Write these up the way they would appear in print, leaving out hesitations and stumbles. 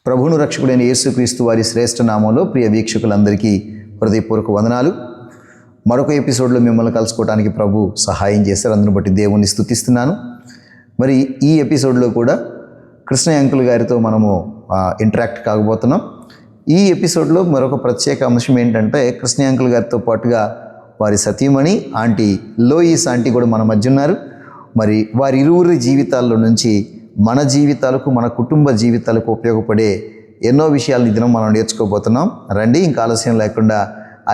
ప్రభువును రక్షకుడైన యేసుక్రీస్తు వారి శ్రేష్ఠ నామంలో ప్రియ వీక్షకులందరికీ హృదయపూర్వక వందనాలు. మరొక ఎపిసోడ్లో మిమ్మల్ని కలుసుకోవడానికి ప్రభు సహాయం చేశారు. అందును బట్టి దేవుణ్ణి స్తుతిస్తున్నాను. మరి ఈ ఎపిసోడ్లో కూడా కృష్ణ అంకుల్ గారితో మనము ఇంటరాక్ట్ కాకపోతున్నాం. ఈ ఎపిసోడ్లో మరొక ప్రత్యేక అంశం ఏంటంటే, కృష్ణ అంకుల్ గారితో పాటుగా వారి సతీమణి ఆంటీ లోయిస్ ఆంటీ కూడా మన మధ్య ఉన్నారు. మరి వారి ఇరువురి జీవితాల్లో నుంచి మన జీవితాలకు, మన కుటుంబ జీవితాలకు ఉపయోగపడే ఎన్నో విషయాలు ఈ దినం మనం నేర్చుకోబోతున్నాం. రండి, ఇంకా ఆలస్యం లేకుండా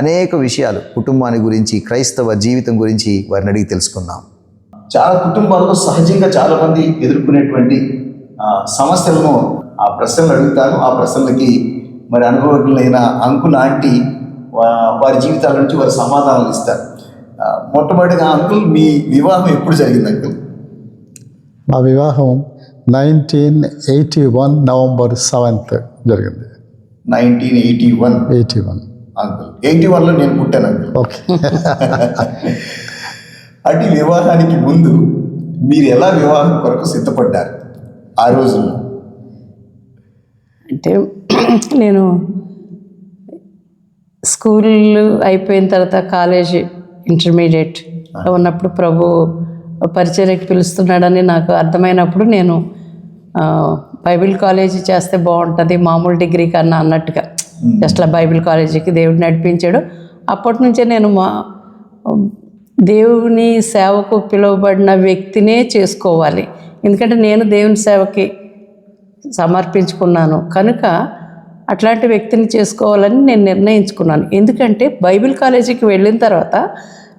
అనేక విషయాలు కుటుంబాన్ని గురించి, క్రైస్తవ జీవితం గురించి వారిని అడిగి తెలుసుకుందాం. చాలా కుటుంబాల్లో సహజంగా చాలామంది ఎదుర్కొనేటువంటి సమస్యలను ఆ ప్రశ్నలు అడుగుతాను. ఆ ప్రశ్నలకి మరి అనుభవజ్ఞులైన అంకుల్ ఆంటీ వారి జీవితాల నుంచి వారి సమాధానాలు ఇస్తారు. మొట్టమొదటిగా అంకుల్, మీ వివాహం ఎప్పుడు జరిగింది అంకుల్? మా వివాహం 1981 నవంబర్ 7th జరిగింది. 1981 అంకుల్. 81లో నేను పుట్టాను అంకుల్. ఓకే. అంటే వివాహానికి ముందు మీరు ఎలా వివాహం కొరకు సిద్ధపడ్డారు ఆ రోజుల్లో? అంటే నేను స్కూల్ అయిపోయిన తర్వాత కాలేజ్ ఇంటర్మీడియట్ ఉన్నప్పుడు ప్రభు పరిచర్యకి పిలుస్తున్నాడని నాకు అర్థమైనప్పుడు నేను బైబిల్ కాలేజీ చేస్తే బాగుంటుంది మామూలు డిగ్రీ కన్నా అన్నట్టుగా జస్ట్ బైబిల్ కాలేజీకి దేవుడు నడిపించాడు. అప్పటి నుంచే నేను దేవుని సేవకు పిలువబడిన వ్యక్తినే చేసుకోవాలి, ఎందుకంటే నేను దేవుని సేవకి సమర్పించుకున్నాను కనుక అట్లాంటి వ్యక్తిని చేసుకోవాలని నేను నిర్ణయించుకున్నాను. ఎందుకంటే బైబిల్ కాలేజీకి వెళ్ళిన తర్వాత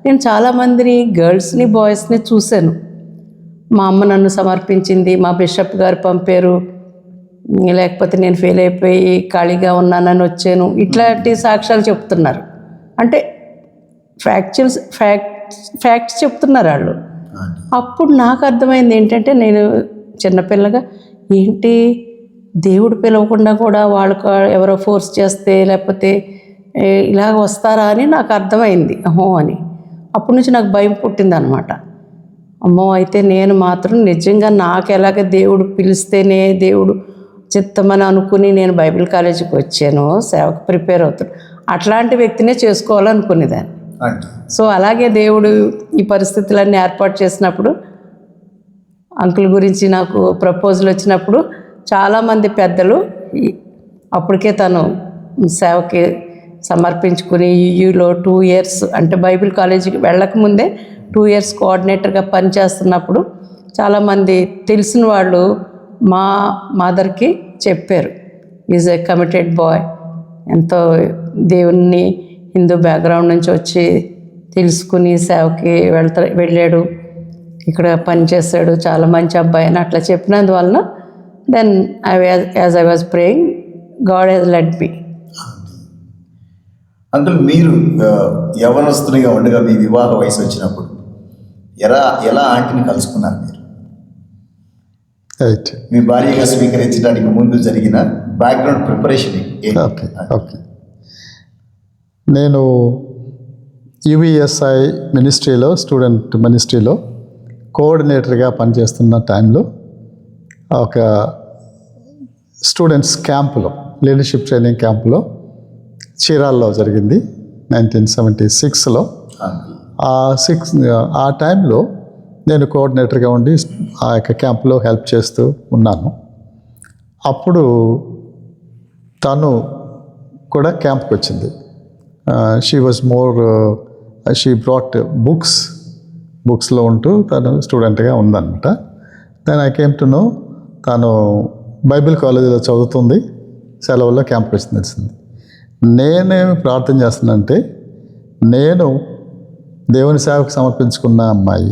నేను చాలామందిని, గర్ల్స్ని, బాయ్స్ని చూశాను. మా అమ్మ నన్ను సమర్పించింది, మా బిషప్ గారు పంపారు, లేకపోతే నేను ఫెయిల్ అయిపోయి ఖాళీగా ఉన్నానని వచ్చాను, ఇట్లాంటి సాక్ష్యాలు చెప్తున్నారు. అంటే ఫ్యాక్ట్స్ చెప్తున్నారు వాళ్ళు. అప్పుడు నాకు అర్థమైంది ఏంటంటే, నేను చిన్నపిల్లగా ఏంటి దేవుడు పిలవకుండా కూడా వాళ్ళకు ఎవరో ఫోర్స్ చేస్తే లేకపోతే ఇలాగ వస్తారా అని నాకు అర్థమైంది. అమ్మో అని అప్పటి నుంచి నాకు భయం పుట్టింది అనమాట. అమ్మో, అయితే నేను మాత్రం నిజంగా నాకు ఎలాగ దేవుడు పిలిస్తేనే దేవుడు చిత్తమని అనుకుని నేను బైబిల్ కాలేజీకి వచ్చాను, సేవకు ప్రిపేర్ అవుతాను, అట్లాంటి వ్యక్తినే చేసుకోవాలనుకునేదాన్ని. సో అలాగే దేవుడు ఈ పరిస్థితులన్నీ ఏర్పాటు చేసినప్పుడు, అంకుల్ గురించి నాకు ప్రపోజల్ వచ్చినప్పుడు చాలామంది పెద్దలు అప్పటికే తను సేవకి సమర్పించుకుని యూలో 2 years అంటే బైబిల్ కాలేజీకి వెళ్ళకముందే 2 years కోఆర్డినేటర్గా పనిచేస్తున్నప్పుడు చాలామంది తెలిసిన వాళ్ళు మా మదర్కి చెప్పారు, ఈజ్ ఏ కమిటెడ్ బాయ్, ఎంతో దేవుణ్ణి హిందూ బ్యాక్గ్రౌండ్ నుంచి వచ్చి తెలుసుకుని సేవకి వెళ్ళాడు, ఇక్కడ పనిచేశాడు, చాలా మంచి అబ్బాయి అని అట్లా చెప్పినందువలన then as I was praying God has led me. Uncle, మీరు యవనస్తునిగా ఉండగా మీ వివాహ వయసు వచ్చినప్పుడు ఎలా ఆంటీని కలుసుకున్నారు మీరు? మీ భార్యగా స్వీకరించడానికి ముందు జరిగిన బ్యాక్గ్రౌండ్ ప్రిపరేషన్ ఏంటి? ఓకే. నేను యువిఎస్ఐ మినిస్ట్రీలో, స్టూడెంట్ మినిస్ట్రీలో కోఆర్డినేటర్గా పనిచేస్తున్న టైంలో ఒక స్టూడెంట్స్ క్యాంపులో, లీడర్షిప్ ట్రైనింగ్ క్యాంపులో చీరాల్లో జరిగింది 1976లో. ఆ టైంలో నేను కోఆర్డినేటర్గా ఉండి ఆ యొక్క క్యాంపులో హెల్ప్ చేస్తూ ఉన్నాను. అప్పుడు తను కూడా క్యాంప్కి వచ్చింది. షీ బ్రాట్ బుక్స్లో ఉంటూ తను స్టూడెంట్గా ఉందన్నమాట. Then I came to know తను బైబిల్ కాలేజీలో చదువుతుంది, సెలవుల్లో క్యాంప్కి వచ్చి తెలిసింది. నేనేమి ప్రార్థన చేస్తున్నానంటే, నేను దేవుని సేవకు సమర్పించుకున్న అమ్మాయి,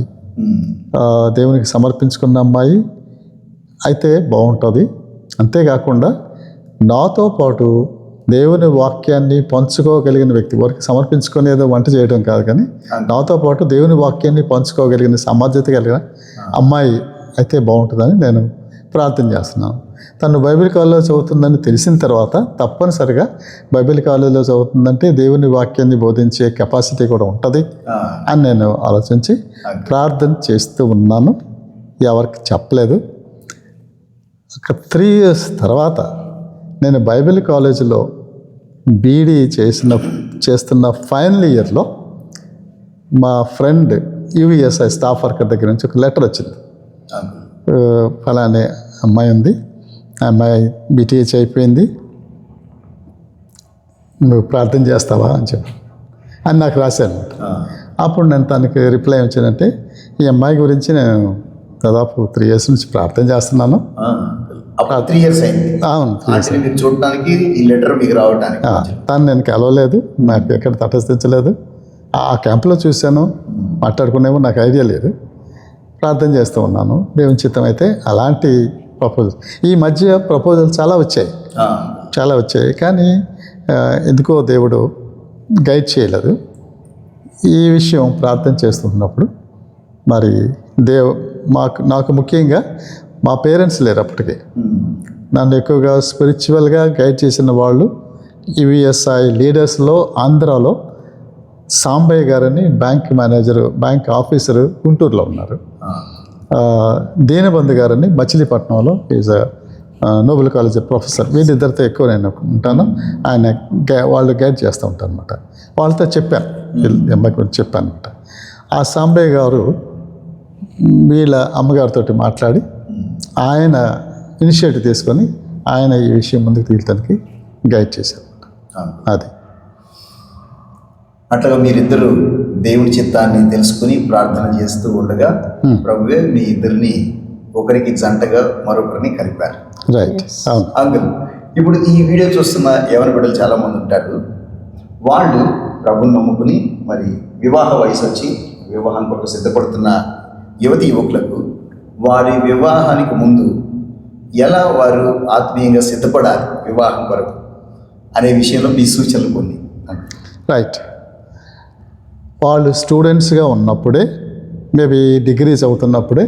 దేవునికి సమర్పించుకున్న అమ్మాయి అయితే బాగుంటుంది. అంతేకాకుండా నాతో పాటు దేవుని వాక్యాన్ని పంచుకోగలిగిన వ్యక్తి, వారికి సమర్పించుకునేదో వంట చేయడం కాదు కానీ నాతో పాటు దేవుని వాక్యాన్ని పంచుకోగలిగిన సమర్థత కలిగిన అమ్మాయి అయితే బాగుంటుందని నేను ప్రార్థన చేస్తున్నాను. తను బైబిల్ కాలేజీలో చదువుతుందని తెలిసిన తర్వాత తప్పనిసరిగా బైబిల్ కాలేజీలో చదువుతుందంటే దేవుని వాక్యాన్ని బోధించే కెపాసిటీ కూడా ఉంటుంది అని నేను ఆలోచించి ప్రార్థన చేస్తూ ఉన్నాను. ఎవరికి చెప్పలేదు. ఒక 3 years తర్వాత నేను బైబిల్ కాలేజీలో బీడీ చేస్తున్న ఫైనల్ ఇయర్లో మా ఫ్రెండ్ యూవిఎస్ఐ స్టాఫ్ వర్కర్ దగ్గర నుంచి ఒక లెటర్ వచ్చింది. ఫలానే అమ్మాయి ఉంది, ఆ అమ్మాయి బీటీహెచ్ అయిపోయింది, నువ్వు ప్రార్థన చేస్తావా అని చెప్పి అని నాకు రాశాను. అప్పుడు నేను తనకి రిప్లై వచ్చిందంటే, ఈ అమ్మాయి గురించి నేను దాదాపు 3 years నుంచి ప్రార్థన చేస్తున్నాను. 3 years అయింది. అవును, 3 years. మీరు చూడటానికి ఈ లెటర్ మీకు రావడానికి తను నేను కలవలేదు, నాకు ఎక్కడ తటస్థించలేదు. ఆ క్యాంపులో చూశాను, మాట్లాడుకునేమో నాకు ఐడియా లేదు. ప్రార్థన చేస్తూ ఉన్నాను. దేవుని చిత్తం అయితే అలాంటి ప్రపోజల్ ఈ మధ్య ప్రపోజల్ చాలా వచ్చాయి కానీ ఎందుకో దేవుడు గైడ్ చేయలేదు. ఈ విషయం ప్రార్థన చేస్తున్నప్పుడు మరి నాకు ముఖ్యంగా మా పేరెంట్స్ లేరు అప్పటికే. నన్ను ఎక్కువగా స్పిరిచువల్గా గైడ్ చేసిన వాళ్ళు యూవిఎస్ఐ లీడర్స్లో ఆంధ్రాలో సాంబయ్య గారని బ్యాంక్ ఆఫీసరు గుంటూరులో ఉన్నారు. దీనబంధు గారని మచిలీపట్నంలో ఈజ్ నోబెల్ కాలేజ్ ప్రొఫెసర్. వీళ్ళిద్దరితో ఎక్కువ నేను ఉంటాను. వాళ్ళు గైడ్ చేస్తూ ఉంటారు అనమాట. వాళ్ళతో చెప్పాను, అమ్మాయి గురించి చెప్పాను అనమాట. ఆ సాంబయ్య గారు వీళ్ళ అమ్మగారితో మాట్లాడి ఆయన ఇనిషియేటివ్ తీసుకొని ఆయన ఈ విషయం ముందుకు తీయడానికి గైడ్ చేశారు. అది అట్లాగా మీరిద్దరు దేవుని చిత్తాన్ని తెలుసుకుని ప్రార్థన చేస్తూ ఉండగా ప్రభువే మీ ఇద్దరిని ఒకరికి జంటగా మరొకరిని కలిపారు. రైట్. అవును అంకుల్, ఇప్పుడు ఈ వీడియో చూస్తున్న యవన బిడ్డలు చాలామంది ఉంటారు. వాళ్ళు ప్రభుని నమ్ముకుని మరి వివాహ వయసు వచ్చి వివాహం కొరకు సిద్ధపడుతున్న యువతి యువకులకు వారి వివాహానికి ముందు ఎలా వారు ఆత్మీయంగా సిద్ధపడాలి వివాహం కొరకు అనే విషయంలో మీ సూచనలు కొన్ని. రైట్. వాళ్ళు స్టూడెంట్స్గా ఉన్నప్పుడే, మేబీ డిగ్రీస్ అవుతున్నప్పుడే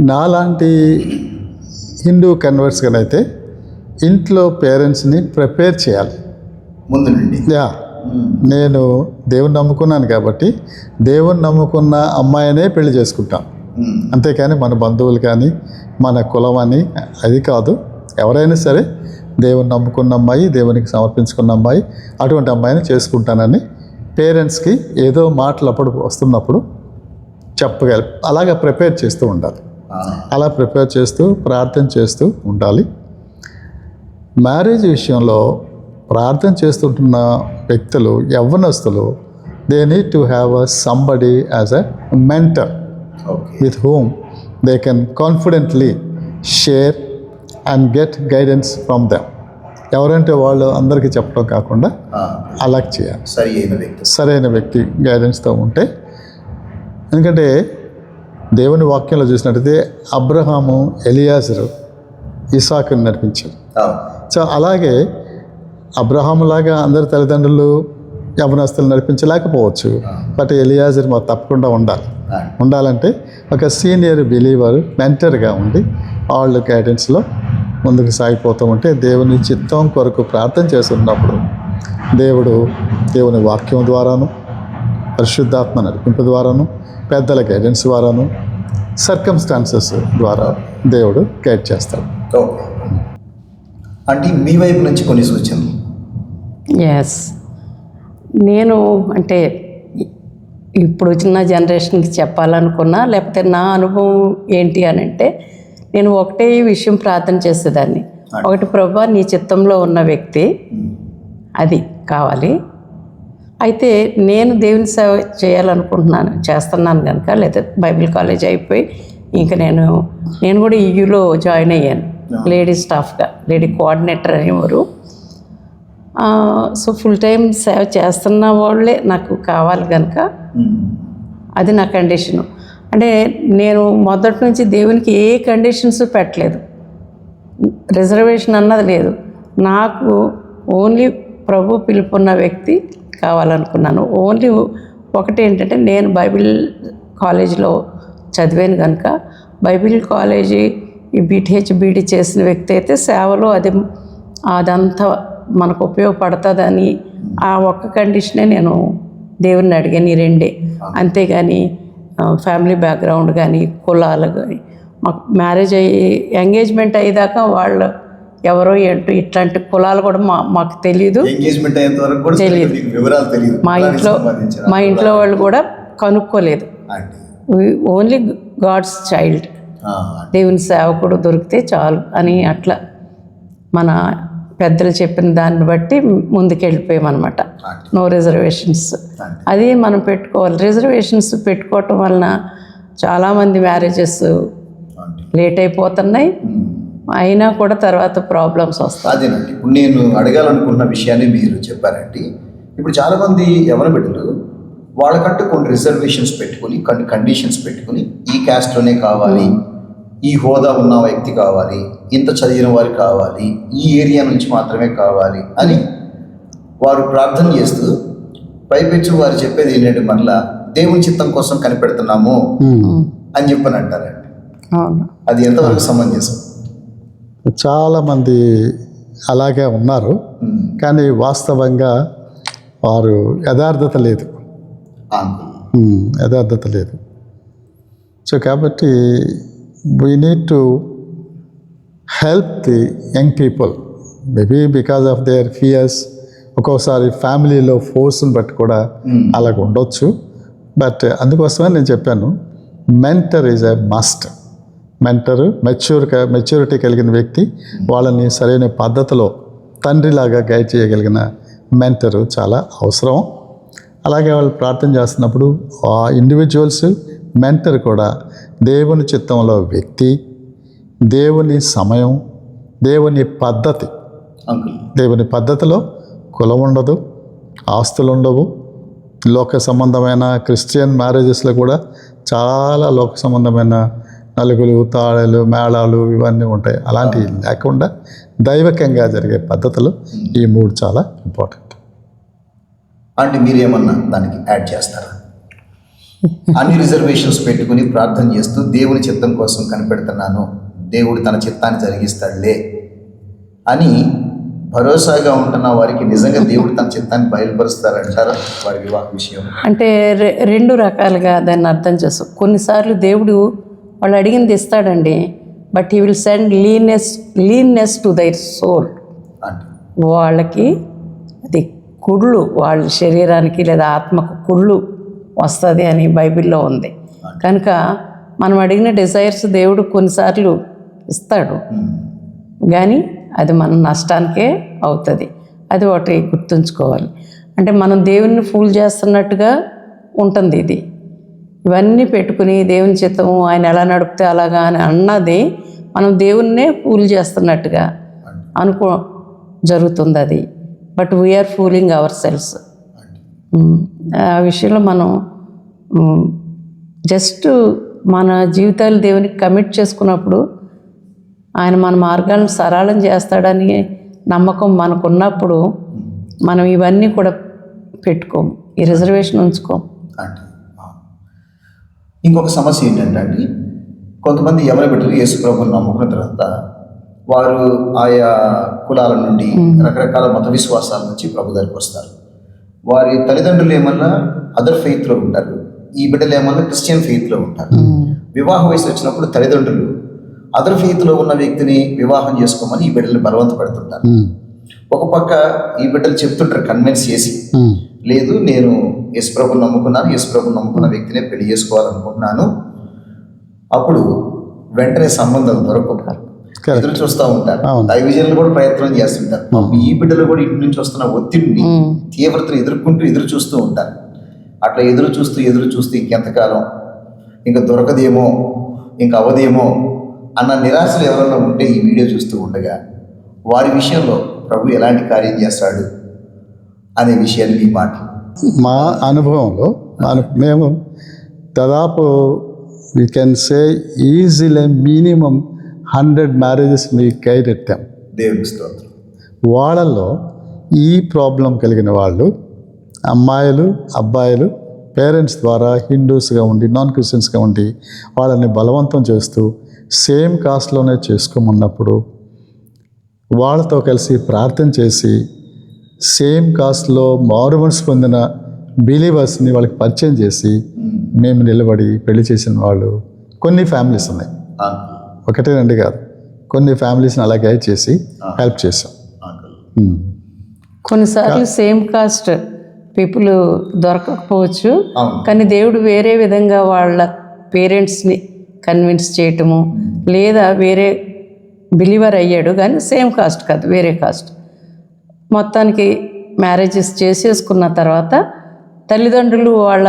నాలాంటి హిందూ కన్వర్ట్స్గానైతే ఇంట్లో పేరెంట్స్ని ప్రిపేర్ చేయాలి ముందు నుండి. నేను దేవుని నమ్ముకున్నాను కాబట్టి దేవుని నమ్ముకున్న అమ్మాయినే పెళ్లి చేసుకుంటాం, అంతేకాని మన బంధువులు కానీ మన కులం అని అది కాదు. ఎవరైనా సరే దేవుని నమ్ముకున్న అమ్మాయి, దేవునికి సమర్పించుకున్న అమ్మాయి, అటువంటి అమ్మాయిని చేసుకుంటానని పేరెంట్స్కి ఏదో మాటలు అప్పుడు వస్తున్నప్పుడు చెప్పగలి అలాగా ప్రిపేర్ చేస్తూ ఉండాలి. అలా ప్రిపేర్ చేస్తూ ప్రార్థన చేస్తూ ఉండాలి. మ్యారేజ్ విషయంలో ప్రార్థన చేస్తుంటున్న వ్యక్తులు, యవ్వనస్తులు, they need to have a somebody as a mentor with whom they can confidently share and get guidance from them. ఎవరంటే వాళ్ళు అందరికీ చెప్పడం కాకుండా అలా చేయాలి. సరైన వ్యక్తి గైడెన్స్తో ఉంటే. ఎందుకంటే దేవుని వాక్యంలో చూసినట్టయితే అబ్రహాము ఎలియాజరు ఇసాకుని నడిపించారు. సో అలాగే అబ్రహాములాగా అందరి తల్లిదండ్రులు యవనస్తులు నడిపించలేకపోవచ్చు, బట్ ఎలియాజర్ మాకు తప్పకుండా ఉండాలంటే ఒక సీనియర్ బిలీవర్ మెంటర్గా ఉండి వాళ్ళు గైడెన్స్లో ముందుకు సాగిపోతూ ఉంటే దేవుని చిత్తం కొరకు ప్రార్థన చేస్తున్నప్పుడు దేవుని వాక్యం ద్వారాను, పరిశుద్ధాత్మ నడిపింపు ద్వారాను, పెద్దల గైడెన్స్ ద్వారాను, సర్కమ్స్టాన్సెస్ ద్వారా దేవుడు గైడ్ చేస్తాడు. అంటే మీ వైపు నుంచి కొన్ని సూచనలు. ఎస్, నేను అంటే ఇప్పుడు చిన్న జనరేషన్కి చెప్పాలనుకున్నా, లేకపోతే నా అనుభవం ఏంటి అని అంటే, నేను ఒకటే విషయం ప్రార్థన చేసేదాన్ని. ఒకటి, ప్రభువా నీ చిత్తంలో ఉన్న వ్యక్తి అది కావాలి. అయితే నేను దేవుని సేవ చేస్తున్నాను కనుక, లేదా బైబిల్ కాలేజ్ అయిపోయి ఇంకా నేను కూడా ఈయూలో జాయిన్ అయ్యాను లేడీ స్టాఫ్గా, లేడీ కోఆర్డినేటర్ అనేవారు. సో ఫుల్ టైం సేవ చేస్తున్న వాళ్ళే నాకు కావాలి కనుక అది నా కండిషను. అంటే నేను మొదటి నుంచి దేవునికి ఏ కండిషన్స్ పెట్టలేదు, రిజర్వేషన్ అన్నది లేదు. నాకు ఓన్లీ ప్రభు పిలుపున్న వ్యక్తి కావాలనుకున్నాను. ఓన్లీ ఒకటి ఏంటంటే, నేను బైబిల్ కాలేజీలో చదివాను కనుక, బైబిల్ కాలేజీ ఈ బీటీహెచ్ బీడీ చేసిన వ్యక్తి అయితే సేవలో అదంతా మనకు ఉపయోగపడుతుందని ఆ ఒక్క కండిషనే నేను దేవుడిని అడిగాను. ఈ రెండే, అంతేగాని ఫ్యామిలీ బ్యాక్గ్రౌండ్ కానీ కులాలు కానీ. మాకు మ్యారేజ్ ఎంగేజ్మెంట్ అయ్యేదాకా వాళ్ళు ఎవరో ఏంటో ఇట్లాంటి కులాలు కూడా మాకు తెలియదు. ఎంగేజ్మెంట్ అయ్యేంత వరకు కూడా తెలీదు. మీకు వివరాలు తెలియదు. మా ఇంట్లో వాళ్ళు కూడా కనుక్కోలేదు. ఓన్లీ గాడ్స్ చైల్డ్, దేవుని సేవకుడు దొరికితే చాలు అని అట్లా మన పెద్దలు చెప్పిన దాన్ని బట్టి ముందుకెళ్ళిపోయామన్నమాట. No reservations. అది మనం పెట్టుకోవాలి. రిజర్వేషన్స్ పెట్టుకోవటం వలన చాలామంది మ్యారేజెస్ లేట్ అయిపోతున్నాయి, అయినా కూడా తర్వాత ప్రాబ్లమ్స్ వస్తాయి. అదేనండి ఇప్పుడు నేను అడగాలనుకున్న విషయాన్ని మీరు చెప్పారండి. ఇప్పుడు చాలామంది యవ్వన బిడ్డలు వాళ్ళకంటూ కొన్ని రిజర్వేషన్స్ పెట్టుకుని, కొన్ని కండిషన్స్ పెట్టుకుని, ఈ క్యాస్ట్లోనే కావాలి, ఈ హోదా ఉన్న వ్యక్తి కావాలి, ఇంత చదివిన వారు కావాలి, ఈ ఏరియా నుంచి మాత్రమే కావాలి అని వారు ప్రార్థన చేస్తూ పైపెచ్చు వారు చెప్పేది ఏంటంటే మరలా దేవుని చిత్తం కోసం కనిపెడుతున్నాము అని చెప్పని అంటారండి. అది ఎంతవరకు సమంజసం? చాలామంది అలాగే ఉన్నారు, కానీ వాస్తవంగా వారు యథార్థత లేదు. యథార్థత లేదు. సో కాబట్టి we need to help the young people. Maybe because of their fears, ఒక్కోసారి ఫ్యామిలీలో ఫోర్స్ని బట్టి కూడా అలాగ ఉండొచ్చు. బట్ అందుకోసమే నేను చెప్పాను, mentor is a must. Mentor maturity కలిగిన వ్యక్తి, వాళ్ళని సరైన పద్ధతిలో తండ్రిలాగా గైడ్ చేయగలిగిన మెంటరు చాలా అవసరం. అలాగే వాళ్ళు ప్రార్థన చేస్తున్నప్పుడు ఆ ఇండివిజువల్స్, మెంటర్ కూడా దేవుని చిత్తంలో వ్యక్తి, దేవుని సమయం, దేవుని పద్ధతి. దేవుని పద్ధతిలో కులం ఉండదు, ఆస్తులు ఉండవు. లోక సంబంధమైన క్రిస్టియన్ మ్యారేజెస్లో కూడా చాలా లోక సంబంధమైన నలుగులు, తాళాలు, మేళాలు ఇవన్నీ ఉంటాయి. అలాంటివి లేకుండా దైవకంగా జరిగే పద్ధతులు ఈ మూడు చాలా ఇంపార్టెంట్. అంటే మీరేమన్నా దానికి యాడ్ చేస్తారా? అన్ని రిజర్వేషన్స్ పెట్టుకుని ప్రార్థన చేస్తూ దేవుని చిత్తం కోసం కనిపెడుతున్నాను, దేవుడు తన చిత్తాన్ని జరిగిస్తాడులే అని భరోసాగా ఉంటున్న వారికి నిజంగా దేవుడు తన చిత్తాన్ని బయలుపరుస్తారంటారా వారి వివాహ విషయం? అంటే రెండు రకాలుగా దాన్ని అర్థం చేస్తాం. కొన్నిసార్లు దేవుడు వాళ్ళు అడిగింది ఇస్తాడండి, but he will send leanness to their soul. వాళ్ళకి అది కుళ్ళు, వాళ్ళ శరీరానికి లేదా ఆత్మకు కుళ్ళు వస్తుంది అని బైబిల్లో ఉంది. కనుక మనం అడిగిన డిజైర్స్ దేవుడు కొన్నిసార్లు ఇస్తాడు, కానీ అది మన నష్టానికే అవుతుంది. అది ఒకటి గుర్తుంచుకోవాలి. అంటే మనం దేవుణ్ణి ఫూల్ చేస్తున్నట్టుగా ఉంటుంది ఇది. ఇవన్నీ పెట్టుకుని దేవుని చిత్తము ఆయన ఎలా నడిపితే అలాగా అని అన్నది మనం దేవుణ్ణే ఫూల్ చేస్తున్నట్టుగా జరుగుతుంది అది. But we're fooling ourselves. ఆ విషయంలో మనం జస్ట్ మన జీవితాలు దేవునికి కమిట్ చేసుకున్నప్పుడు ఆయన మన మార్గాలను సరళం చేస్తాడని నమ్మకం మనకున్నప్పుడు మనం ఇవన్నీ కూడా పెట్టుకోము, ఈ రిజర్వేషన్ ఉంచుకోము. ఇంకొక సమస్య ఏంటంటే అండి, కొంతమంది యవ్వన బిడ్డలు యేసు ప్రభువుని నమ్ముకున్న తర్వాత వారు ఆయా కులాల నుండి, రకరకాల మత విశ్వాసాల నుంచి ప్రభు దగ్గరికి వస్తారు. వారి తల్లిదండ్రులు ఏమన్నా అదర్ ఫెయిత్లో ఉంటారు, ఈ బిడ్డలు ఏమన్నా క్రిస్టియన్ ఫెయిత్లో ఉంటారు. వివాహ వయసు వచ్చినప్పుడు తల్లిదండ్రులు అదర్ ఫెయిత్లో ఉన్న వ్యక్తిని వివాహం చేసుకోమని ఈ బిడ్డలు బలవంత పెడుతుంటారు. ఒక పక్క ఈ బిడ్డలు చెప్తుంటారు కన్విన్స్ చేసి, లేదు నేను యేసుప్రభుని నమ్ముకున్నాను, యేసుప్రభుని నమ్ముకున్న వ్యక్తినే పెళ్లి చేసుకోవాలనుకుంటున్నాను. అప్పుడు వెంటనే సంబంధాలు దొరకవు, ఎదురు చూస్తూ ఉంటారు. దైవజనులు కూడా ప్రయత్నం చేస్తుంటారు. ఈ బిడ్డలు కూడా ఇంటి నుంచి వస్తున్న ఒత్తిడిని, తీవ్రతను ఎదురు చూస్తూ ఉంటారు. అట్లా ఎదురు చూస్తూ ఇంకెంతకాలం, ఇంకా దొరకదేమో, ఇంకా అవదేమో అన్న నిరాశలు ఎవరైనా ఉంటే ఈ వీడియో చూస్తూ ఉండగా వారి విషయంలో ప్రభు ఎలాంటి కార్యం చేస్తాడు అనే విషయాన్ని మీ మాట. మా అనుభవంలో మేము దాదాపు we can say easily minimum 100 marriages మీ గైడ్ ఎట్టాం. దేవుని స్తోత్రం. వాళ్ళల్లో ఈ ప్రాబ్లం కలిగిన వాళ్ళు అమ్మాయిలు, అబ్బాయిలు పేరెంట్స్ ద్వారా హిందూస్గా ఉండి, నాన్ క్రిస్టియన్స్గా ఉండి వాళ్ళని బలవంతం చేస్తూ సేమ్ కాస్ట్లోనే చేసుకోమన్నప్పుడు వాళ్ళతో కలిసి ప్రార్థన చేసి సేమ్ కాస్ట్లో మారుమనసు పొందిన బిలీవర్స్ని వాళ్ళకి పరిచయం చేసి మేము నిలబడి పెళ్లి చేసిన వాళ్ళు కొన్ని ఫ్యామిలీస్ ఉన్నాయి. ఒకటే రెండు కాదు, కొన్ని ఫ్యామిలీస్ని అలాగే చేసి హెల్ప్ చేసాం. కొన్నిసార్లు సేమ్ కాస్ట్ పీపుల్ దొరకకపోవచ్చు, అవును. కానీ దేవుడు వేరే విధంగా వాళ్ళ పేరెంట్స్ని కన్విన్స్ చేయటము, లేదా వేరే బిలీవర్ అయ్యాడు కానీ సేమ్ కాస్ట్ కాదు, వేరే కాస్ట్. మొత్తానికి మ్యారేజెస్ చేసేసుకున్న తర్వాత తల్లిదండ్రులు వాళ్ళ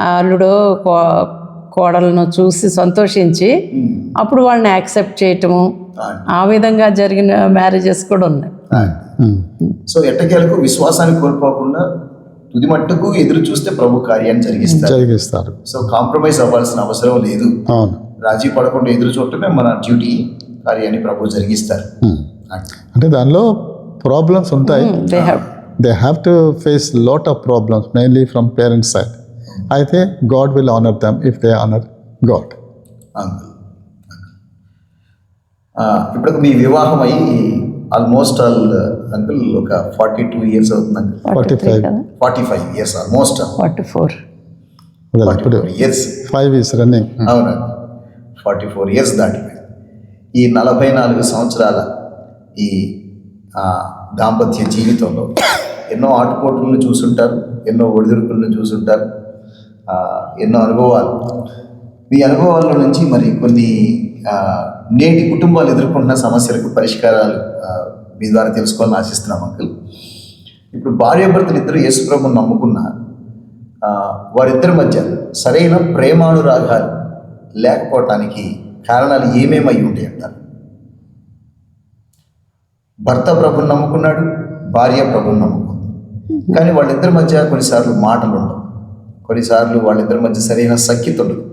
అల్లుడో కోడలను చూసి సంతోషించి అప్పుడు వాళ్ళని యాక్సెప్ట్ చేయటము, ఆ విధంగా జరిగిన మ్యారేజెస్ కూడా ఉన్నాయి. సో ఎట్టకేలకు విశ్వాసాన్ని కోల్పోకుండా తుది మట్టుకు ఎదురు చూస్తే ప్రభు కార్యాన్ని జరిగిస్తారు. సో కాంప్రమైజ్ అవ్వాల్సిన అవసరం లేదు. అవును, రాజీ పడకుండా ఎదురు చూడటమే మన డ్యూటీ. కార్యాన్ని ప్రభు జరిగిస్తారు. అంటే దానిలో ప్రాబ్లమ్స్ ఉంటాయి. They have to face lot of problems, mainly from parents side. అయితే God will honour them if they honour God. ఇప్పుడు మీ వివాహం అయ్యి ఆల్మోస్ట్ అంకుల్ ఒక 42 years అవుతుంది అంకుల్. 45 years almost. 44 ఇప్పుడు ఇయర్స్ 5 years రన్నింగ్. అవునండి, 44 years దాటిపోయింది. ఈ 44 సంవత్సరాల ఈ దాంపత్య జీవితంలో ఎన్నో ఆటుపోటులను చూసుంటారు, ఎన్నో ఒడిదుడుకులను చూసుంటారు, ఎన్నో అనుభవాలు. మీ అనుభవాల నుంచి మరి కొన్ని నేటి కుటుంబాలు ఎదుర్కొంటున్న సమస్యలకు పరిష్కారాలు మీ ద్వారా తెలుసుకోవాలని ఆశిస్తున్నాం అంకుల్. ఇప్పుడు భార్యాభర్తలు ఇద్దరు యేసు ప్రభువుని నమ్ముకున్న వారిద్దరి మధ్య సరైన ప్రేమానురాగాలు లేకపోవటానికి కారణాలు ఏమేమై ఉంటాయి అంటారు? భర్త ప్రభుని నమ్ముకున్నాడు, భార్య ప్రభుని నమ్ముకుంది, కానీ వాళ్ళిద్దరి మధ్య కొన్నిసార్లు మాటలు ఉండవు, కొన్నిసార్లు వాళ్ళిద్దరి మధ్య సరైన సఖ్యత ఉండదు.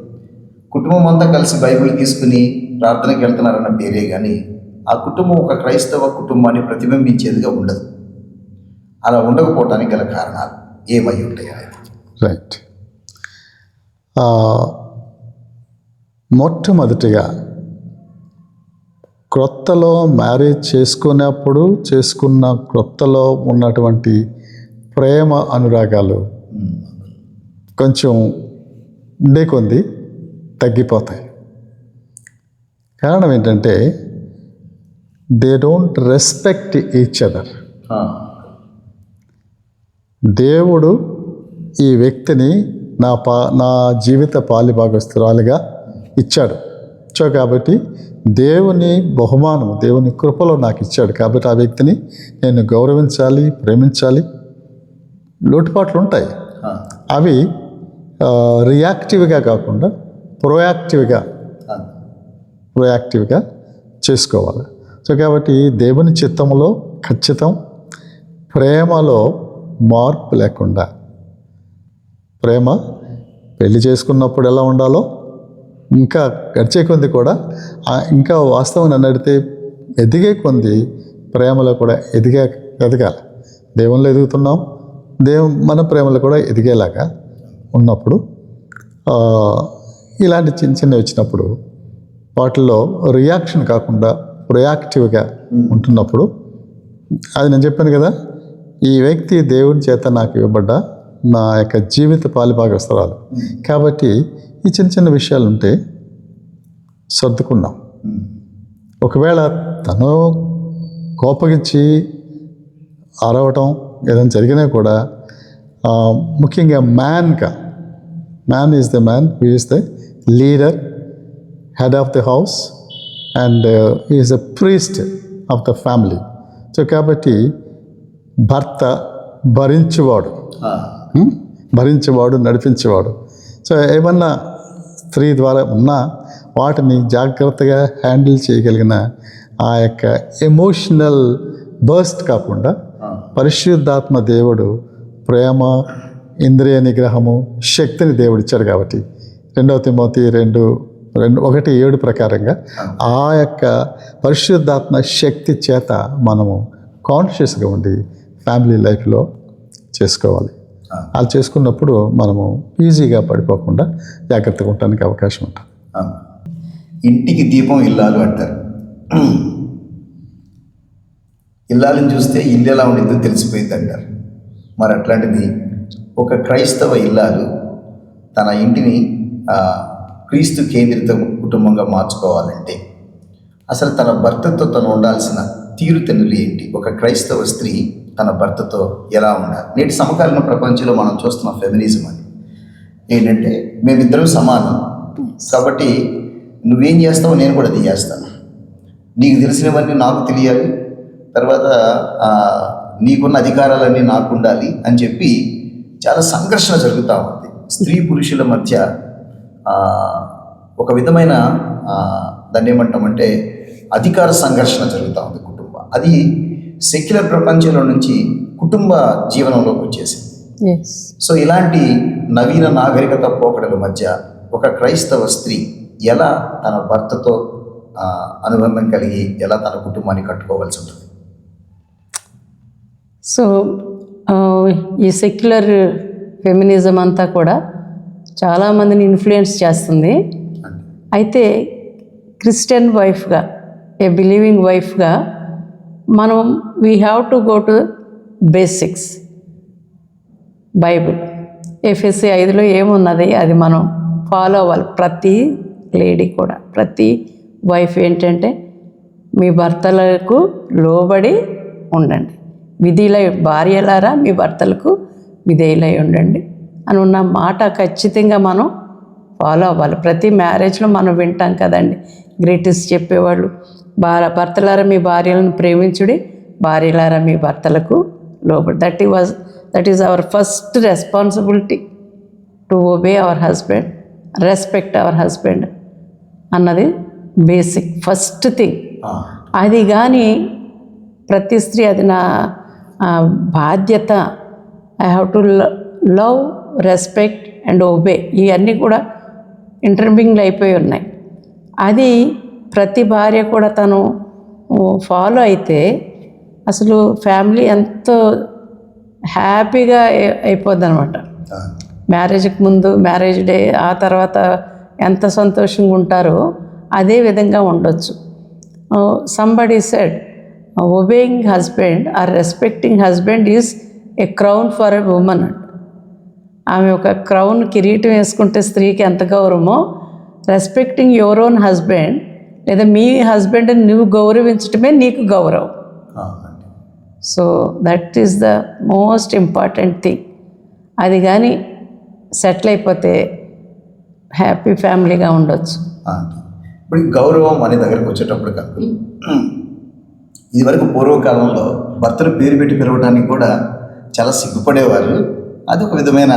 కుటుంబం అంతా కలిసి బైబిల్ తీసుకుని ప్రార్థనకి వెళ్తున్నారన్న పేరే కానీ ఆ కుటుంబం ఒక క్రైస్తవ కుటుంబాన్ని ప్రతిబింబించేదిగా ఉండదు. అలా ఉండకపోవటానికి గల కారణాలు ఏమై ఉంటాయి? రైట్. మొట్టమొదటిగా క్రొత్తలో మ్యారేజ్ చేసుకున్న క్రొత్తలో ఉన్నటువంటి ప్రేమ అనురాగాలు కొంచెం ఉండే కొంది తగ్గిపోతాయి. కారణం ఏంటంటే they don't respect each other. దేవుడు ఈ వ్యక్తిని నా జీవిత పాలిభాగస్తురాలుగా ఇచ్చాడు. కాబట్టి దేవుని బహుమానం, దేవుని కృపలో నాకు ఇచ్చాడు. కాబట్టి ఆ వ్యక్తిని నేను గౌరవించాలి, ప్రేమించాలి. లోటుపాట్లు ఉంటాయి, అవి రియాక్టివ్గా కాకుండా ప్రొయాక్టివ్గా చేసుకోవాలి. సో కాబట్టి దేవుని చిత్తంలో ఖచ్చితం ప్రేమలో మార్పు లేకుండా, ప్రేమ పెళ్లి చేసుకున్నప్పుడు ఎలా ఉండాలో ఇంకా గడిచే కొంది కూడా, ఇంకా వాస్తవం నన్ను అడిగితే ఎదిగే కొంది ప్రేమలో కూడా ఎదగాలి. దేవునిలో ఎదుగుతున్నాం, మన ప్రేమలో కూడా ఎదిగేలాగా ఉన్నప్పుడు ఇలాంటి చిన్నవి వచ్చినప్పుడు వాటిల్లో రియాక్షన్ కాకుండా ప్రొయాక్టివ్గా ఉంటున్నప్పుడు, అది నేను చెప్పాను కదా, ఈ వ్యక్తి దేవుని చేత నాకు ఇవ్వబడ్డ నా యొక్క జీవిత పాలిభాగస్తురాలు. కాబట్టి ఈ చిన్న విషయాలు ఉంటే సర్దుకున్నాం. ఒకవేళ తను కోపగించి అరవటం ఏదైనా జరిగినా కూడా ముఖ్యంగా man is the man who is the leader, head of the house, and he is a priest of the family. So కాబట్టి భర్త భరించేవాడు, నడిపించేవాడు. సో ఏమన్నా స్త్రీ ద్వారా ఉన్నా వాటిని జాగ్రత్తగా హ్యాండిల్ చేయగలిగిన ఆ యొక్క ఎమోషనల్ బర్స్ట్ కాకుండా పరిశుద్ధాత్మ దేవుడు ప్రేమ, ఇంద్రియ నిగ్రహము, శక్తిని దేవుడు ఇచ్చాడు. కాబట్టి 2 తిమోతి 2:1-7 ప్రకారంగా ఆ యొక్క పరిశుద్ధాత్మ శక్తి చేత మనము కాన్షియస్గా ఉండి ఫ్యామిలీ లైఫ్లో చేసుకోవాలి. అలా చేసుకున్నప్పుడు మనము ఈజీగా పడిపోకుండా జాగ్రత్తగా ఉండడానికి అవకాశం ఉంటుంది. ఇంటికి దీపం ఇల్లాలు అంటారు. ఇల్లాలని చూస్తే ఇల్లు ఎలా ఉండిందో తెలిసిపోయింది అంటారు. మరి అట్లాంటిది ఒక క్రైస్తవ ఇల్లాలు తన ఇంటిని క్రీస్తు కేంద్రిత కుటుంబంగా మార్చుకోవాలంటే అసలు తన భర్తతో తను ఉండాల్సిన తీరుతెన్నులు ఏంటి? ఒక క్రైస్తవ స్త్రీ తన భర్తతో ఎలా ఉండాలి? నేటి సమకాలీన ప్రపంచంలో మనం చూస్తున్న ఫెమినిజం అని ఏంటంటే, మేమిద్దరం సమానం కాబట్టి నువ్వేం చేస్తావో నేను కూడా అది చేస్తాను, నీకు తెలిసినవన్నీ నాకు తెలియాలి, తర్వాత నీకున్న అధికారాలన్నీ నాకు ఉండాలి అని చెప్పి చాలా సంఘర్షణ జరుగుతూ ఉంది. స్త్రీ పురుషుల మధ్య ఒక విధమైన దాన్ని ఏమంటామంటే అధికార సంఘర్షణ జరుగుతూ ఉంది కుటుంబం. అది సెక్యులర్ ప్రపంచంలో నుంచి కుటుంబ జీవనంలోకి వచ్చేసింది. సో ఇలాంటి నవీన నాగరికత పోకడల మధ్య ఒక క్రైస్తవ స్త్రీ ఎలా తన భర్తతో అనుబంధం కలిగి ఎలా తన కుటుంబాన్ని కట్టుకోవాల్సి ఉంటుంది? సో ఈ సెక్యులర్ ఫెమినిజం అంతా కూడా చాలామందిని ఇన్ఫ్లుయెన్స్ చేస్తుంది. అయితే క్రిస్టియన్ వైఫ్గా, ఏ బిలీవింగ్ వైఫ్గా మనం we have to go to basics. Bible ఎఫెసీ 5లో ఏమున్నది అది మనం ఫాలో అవ్వాలి. ప్రతి లేడీ కూడా, ప్రతి వైఫ్ ఏంటంటే మీ భర్తలకు లోబడి ఉండండి, విధిలై భార్యలారా మీ భర్తలకు విధేయులై ఉండండి అని ఉన్న మాట ఖచ్చితంగా మనం ఫాలో అవ్వాలి. ప్రతి మ్యారేజ్లో మనం వింటాం కదండి, గ్రేటెస్ట్ చెప్పేవాళ్ళు, భర్తలారా మీ భార్యలను ప్రేమించుడి, భార్యలారా మీ భర్తలకు లోబడి. That is our first responsibility to obey hour husband, respect hour husband అన్నది బేసిక్ ఫస్ట్ థింగ్. అది కానీ ప్రతి స్త్రీ అది నా బాధ్యత, I have to love, respect and obey, ఇవన్నీ కూడా ఇంటర్మింగ్లు అయిపోయి ఉన్నాయి. అది ప్రతి భార్య కూడా తను ఫాలో అయితే అసలు ఫ్యామిలీ ఎంతో హ్యాపీగా అయిపోద్ది అనమాట. మ్యారేజ్కి ముందు, మ్యారేజ్ డే, ఆ తర్వాత ఎంత సంతోషంగా ఉంటారో అదే విధంగా ఉండొచ్చు. Somebody said obeying husband or respecting husband is a crown for a woman. ఆమె ఒక క్రౌన్, కిరీటం వేసుకుంటే స్త్రీకి ఎంత గౌరవమో, రెస్పెక్టింగ్ యువర్ ఓన్ హస్బెండ్ లేదా మీ హస్బెండ్ని నువ్వు గౌరవించటమే నీకు గౌరవం. So that is the most important thing. అది కానీ సెటిల్ అయిపోతే హ్యాపీ ఫ్యామిలీగా ఉండొచ్చు. ఇప్పుడు గౌరవం అనే దగ్గరకు వచ్చేటప్పుడు కాదు, ఇదివరకు పూర్వకాలంలో భర్తలు పేరు పెట్టి పిలవడానికి కూడా చాలా సిగ్గుపడేవారు. అది ఒక విధమైన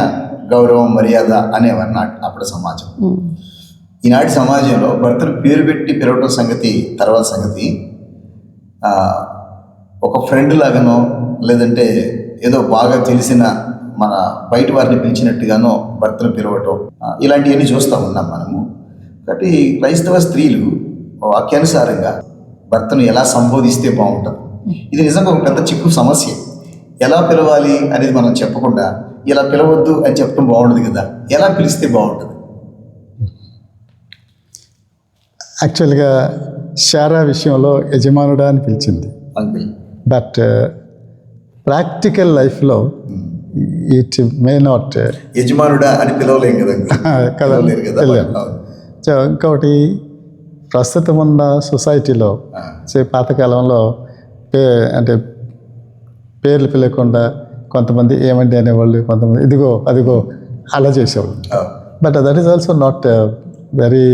గౌరవం, మర్యాద అనేవారు అప్పుడు సమాజం. ఈనాటి సమాజంలో భర్తలు పేరు పెట్టి పిలవడం సంగతి తర్వాత సంగతి, ఒక ఫ్రెండ్ లాగానో లేదంటే ఏదో బాగా తెలిసిన మన బయట వారిని పిలిచినట్టుగానో భర్తలు పిలవటం, ఇలాంటివన్నీ చూస్తూ ఉన్నాం మనము. కాబట్టి క్రైస్తవ స్త్రీలు వాక్యానుసారంగా భర్తను ఎలా సంబోధిస్తే బాగుంటుంది? ఇది నిజంగా ఒక పెద్ద చిక్కు సమస్య. ఎలా పిలవాలి అనేది మనం చెప్పకుండా ఇలా పిలవద్దు అని చెప్పడం బాగుంటుంది కదా, ఎలా పిలిస్తే బాగుంటుంది? యాక్చువల్గా శారా విషయంలో యజమానుడా అని పిలిచింది, బట్ ప్రాక్టికల్ లైఫ్లో ఇట్ మే నాట్. యజమానుడా అని పిలవలేం కదా. సో ఇంకొకటి, ప్రస్తుతం ఉన్న సొసైటీలో పాతకాలంలో అంటే పేర్లు పిలవకుండా కొంతమంది ఏమండి అనేవాళ్ళు, కొంతమంది ఇదిగో అదిగో అలా చేసేవాళ్ళు. But that is also not very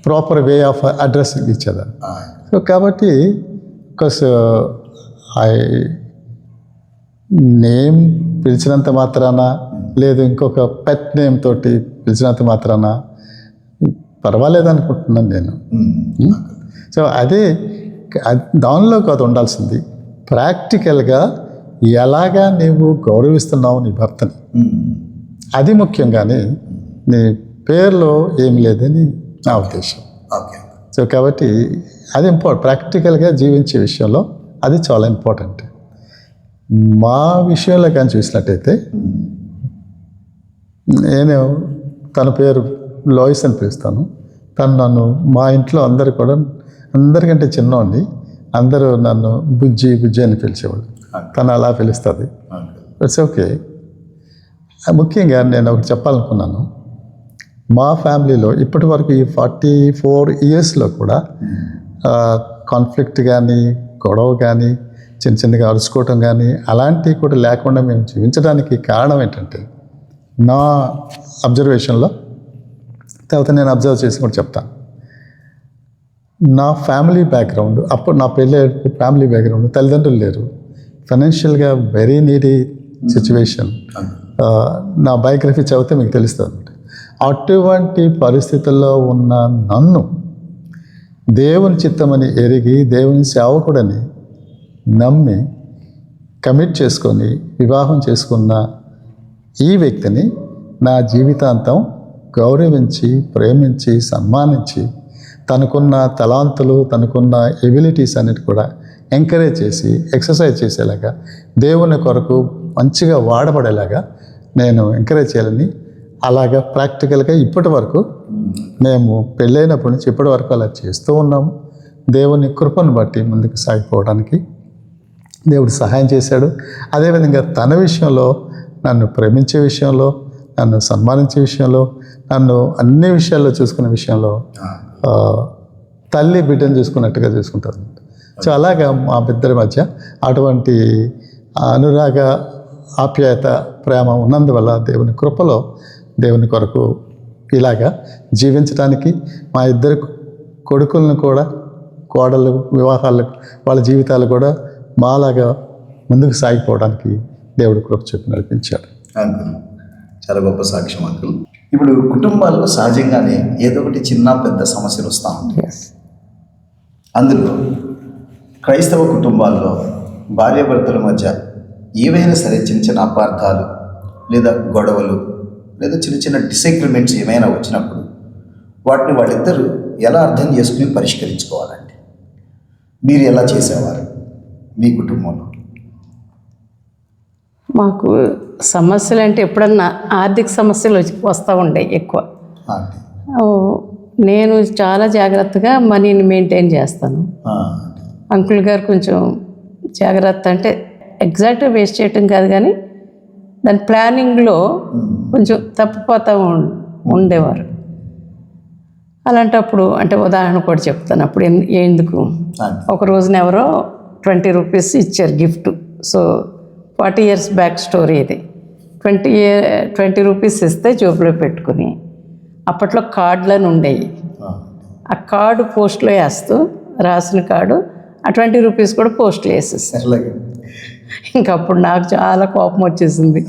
proper way of addressing each other. So కాబట్టి బికాస్ నేమ్ పిలిచినంత మాత్రాన, లేదు ఇంకొక పెట్ నేమ్ తోటి పిలిచినంత మాత్రాన పర్వాలేదు అనుకుంటున్నాను నేను. సో అదే దానిలో కాదు ఉండాల్సింది, ప్రాక్టికల్గా ఎలాగా నీవు గౌరవిస్తున్నావు నీ భర్తని, అది ముఖ్యం. కానీ నీ పేరులో ఏం లేదని నా ఉద్దేశం. సో కాబట్టి అది ప్రాక్టికల్గా జీవించే విషయంలో అది చాలా ఇంపార్టెంట్. మా విషయంలో కానీ చూసినట్టయితే, నేను తన పేరు లోయిస్ అని పిలుస్తాను. తను నన్ను, మా ఇంట్లో అందరు కూడా అందరికంటే చిన్నోండి, అందరూ నన్ను బుజ్జి బుజ్జి అని పిలిచేవాళ్ళు. తను అలా పిలుస్తుంది. It's okay. ముఖ్యంగా నేను ఒకటి చెప్పాలనుకున్నాను. మా ఫ్యామిలీలో ఇప్పటి వరకు ఈ 44 ఇయర్స్లో కూడా కాన్ఫ్లిక్ట్ కానీ గొడవ కానీ చిన్న చిన్నగా అరుచుకోవటం కానీ అలాంటివి కూడా లేకుండా మేము జీవించడానికి కారణం ఏంటంటే నా అబ్జర్వేషన్లో, తర్వాత నేను అబ్జర్వ్ చేసి కూడా చెప్తాను. నా ఫ్యామిలీ బ్యాక్గ్రౌండ్, అప్పుడు నా పెళ్ళి ఫ్యామిలీ బ్యాక్గ్రౌండ్, తల్లిదండ్రులు లేరు, ఫైనాన్షియల్గా వెరీ నీడీ సిచ్యువేషన్. నా బయోగ్రఫీ చదివితే మీకు తెలుస్తుంది. అటువంటి పరిస్థితుల్లో ఉన్న నన్ను దేవుని చిత్తమని ఎరిగి దేవుని సేవకుడని నమ్మి కమిట్ చేసుకొని వివాహం చేసుకున్న ఈ వ్యక్తిని నా జీవితాంతం గౌరవించి, ప్రేమించి, సన్మానించి, తనకున్న తలాంతులు, తనకున్న ఎబిలిటీస్ అన్నిటి కూడా ఎంకరేజ్ చేసి ఎక్సర్సైజ్ చేసేలాగా, దేవుని కొరకు మంచిగా వాడబడేలాగా నేను ఎంకరేజ్ చేయాలని, అలాగా ప్రాక్టికల్గా ఇప్పటి వరకు మేము పెళ్ళైనప్పటి నుంచి ఇప్పటి వరకు అలా చేస్తూ ఉన్నాము. దేవుని కృపను బట్టి ముందుకు సాగిపోవడానికి దేవుడు సహాయం చేశాడు. అదేవిధంగా తన విషయంలో, నన్ను ప్రేమించే విషయంలో, నన్ను సన్మానించే విషయంలో, నన్ను అన్ని విషయాల్లో చూసుకునే విషయంలో తల్లి బిడ్డను చూసుకున్నట్టుగా చూసుకుంటారు. సో అలాగా మా ఇద్దరి మధ్య అటువంటి అనురాగ, ఆప్యాయత, ప్రేమ ఉన్నందువల్ల దేవుని కృపలో దేవుని కొరకు ఇలాగా జీవించడానికి, మా ఇద్దరు కొడుకులను కూడా, కోడళ్ళు వివాహాలకు, వాళ్ళ జీవితాలు కూడా మాలాగా ముందుకు సాగిపోవడానికి దేవుడు కృప చెప్పి నడిపించాడు. అంకుల్, చాలా గొప్ప సాక్ష్యం అంకుల్. ఇప్పుడు కుటుంబాల్లో సహజంగానే ఏదో ఒకటి చిన్న పెద్ద సమస్యలు వస్తూ ఉంటాయి. అందులో క్రైస్తవ కుటుంబాల్లో భార్యాభర్తల మధ్య ఏవైనా సరే చిన్న చిన్న అపార్థాలు లేదా గొడవలు లేదా చిన్న చిన్న డిసగ్రిమెంట్స్ ఏమైనా వచ్చినప్పుడు వాటిని వాళ్ళిద్దరూ ఎలా అర్థం చేసుకుని పరిష్కరించుకోవాలండి? మీరు ఎలా చేసేవారు మీ కుటుంబంలో? మాకు సమస్యలు అంటే ఎప్పుడన్నా ఆర్థిక సమస్యలు వస్తూ ఉండేవి ఎక్కువ. నేను చాలా జాగ్రత్తగా మనీని మెయింటైన్ చేస్తాను. అంకుల్ గారు కొంచెం జాగ్రత్త అంటే ఎగ్జాక్ట్గా వేస్ట్ చేయటం కాదు, కానీ దాని ప్లానింగ్లో కొంచెం తప్పిపోతూ ఉండేవారు. అలాంటప్పుడు అంటే ఉదాహరణ కూడా చెప్తాను. అప్పుడు ఎందుకు ఒక రోజున ఎవరో 20 రూపీస్ ఇచ్చారు gift. So 40 years back story ఇది. 20 రూపీస్ ఇస్తే జోబులో పెట్టుకుని, అప్పట్లో కార్డులను ఉండేవి. ఆ కార్డు పోస్ట్లో వేస్తూ, రాసిన కార్డు ఆ 20 రూపీస్ కూడా పోస్ట్లో వేసేస్తారు. ఇంకప్పుడు నాకు చాలా కోపం వచ్చేసింది,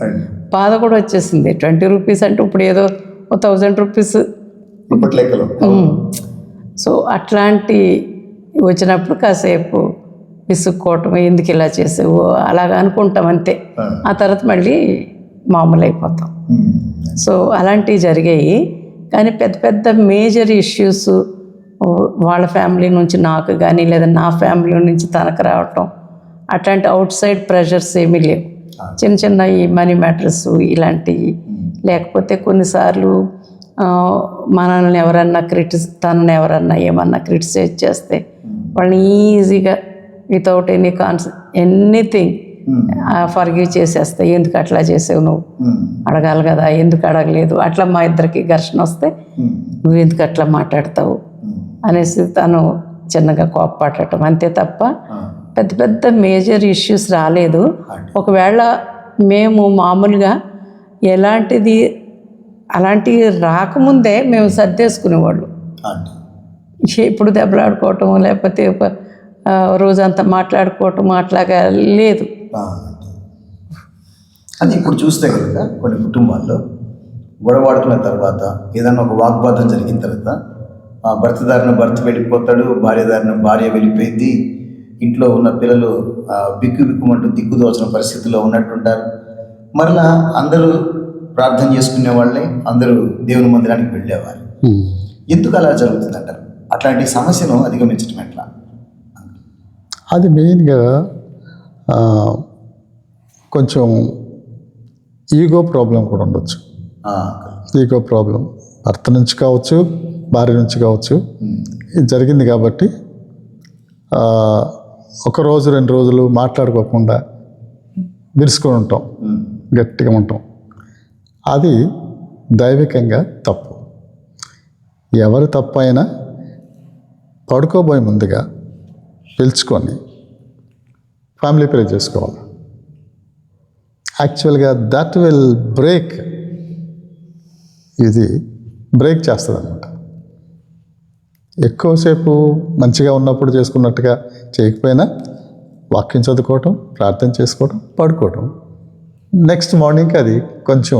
బాధ కూడా వచ్చేసింది. 20 రూపీస్ అంటే ఇప్పుడు ఏదో 1000 రూపీస్. సో అట్లాంటి వచ్చినప్పుడు కాసేపు విసుక్కోవటం, ఎందుకు ఇలా చేసావు అలాగ అనుకుంటాం అంతే. ఆ తర్వాత మళ్ళీ మామూలు అయిపోతాం. సో అలాంటివి జరిగాయి. కానీ పెద్ద పెద్ద మేజర్ ఇష్యూస్ వాళ్ళ ఫ్యామిలీ నుంచి నాకు కానీ లేదా నా ఫ్యామిలీ నుంచి తనకు రావటం, అట్లాంటి అవుట్ సైడ్ ప్రెషర్స్ ఏమీ లేవు. చిన్న చిన్న ఈ మనీ మ్యాటర్స్ ఇలాంటివి. లేకపోతే కొన్నిసార్లు మనల్ని ఎవరన్నా తనని ఎవరన్నా ఏమన్నా క్రిటిసైజ్ చేస్తే వాళ్ళని ఈజీగా వితౌట్ ఎనీథింగ్ ఫర్గివ్ చేసేస్తే, ఎందుకు అట్లా చేసావు, నువ్వు అడగాలి కదా, ఎందుకు అడగలేదు, అట్లా మా ఇద్దరికి ఘర్షణ వస్తే నువ్వు ఎందుకు అట్లా మాట్లాడతావు అనేసి తను చిన్నగా కోపపడటం అంతే తప్ప పెద్ద పెద్ద మేజర్ ఇష్యూస్ రాలేదు. ఒకవేళ మేము మామూలుగా అలాంటివి రాకముందే మేము సర్దేసుకునేవాళ్ళు. ఇప్పుడు దెబ్బలాడుకోవటం లేకపోతే రోజంతా మాట్లాడుకోవటం అట్లాగా లేదు. అది ఇప్పుడు చూస్తే కనుక కొన్ని కుటుంబాల్లో గొడవాడుకున్న తర్వాత ఏదన్నా ఒక వాగ్వాదం జరిగిన తర్వాత భర్త వెళ్ళిపోతాడు, భార్య వెళ్ళిపోయింది, ఇంట్లో ఉన్న పిల్లలు బిక్కుమంటూ దిక్కుదోచిన పరిస్థితుల్లో ఉన్నట్టుంటారు. మరలా అందరూ ప్రార్థన చేసుకునే వాళ్ళే అందరూ దేవుని మందిరానికి వెళ్ళేవారు. ఎందుకు అలా జరుగుతుందంటారు? అట్లాంటి సమస్యను అధిగమించడం ఎట్లా? అది మెయిన్గా కొంచెం ఈగో ప్రాబ్లం కూడా ఉండొచ్చు. ఈగో ప్రాబ్లం భర్త నుంచి కావచ్చు, భార్య నుంచి కావచ్చు. ఇది జరిగింది కాబట్టి ఒక రోజు 2 రోజులు మాట్లాడుకోకుండా విరుచుకొని ఉంటాం, గట్టిగా ఉంటాం. అది దైవికంగా తప్పు. ఎవరు తప్పు అయినా పడుకోబోయే ముందుగా పిలుచుకొని ఫ్యామిలీ ప్రేయర్ చేసుకోవాలి. యాక్చువల్గా దట్ విల్ బ్రేక్ చేస్తుంది అన్నమాట. ఎక్కువసేపు మంచిగా ఉన్నప్పుడు చేసుకున్నట్టుగా చేయకపోయినా వాక్యం చదువుకోవటం, ప్రార్థన చేసుకోవటం, పడుకోవటం, నెక్స్ట్ మార్నింగ్కి అది కొంచెం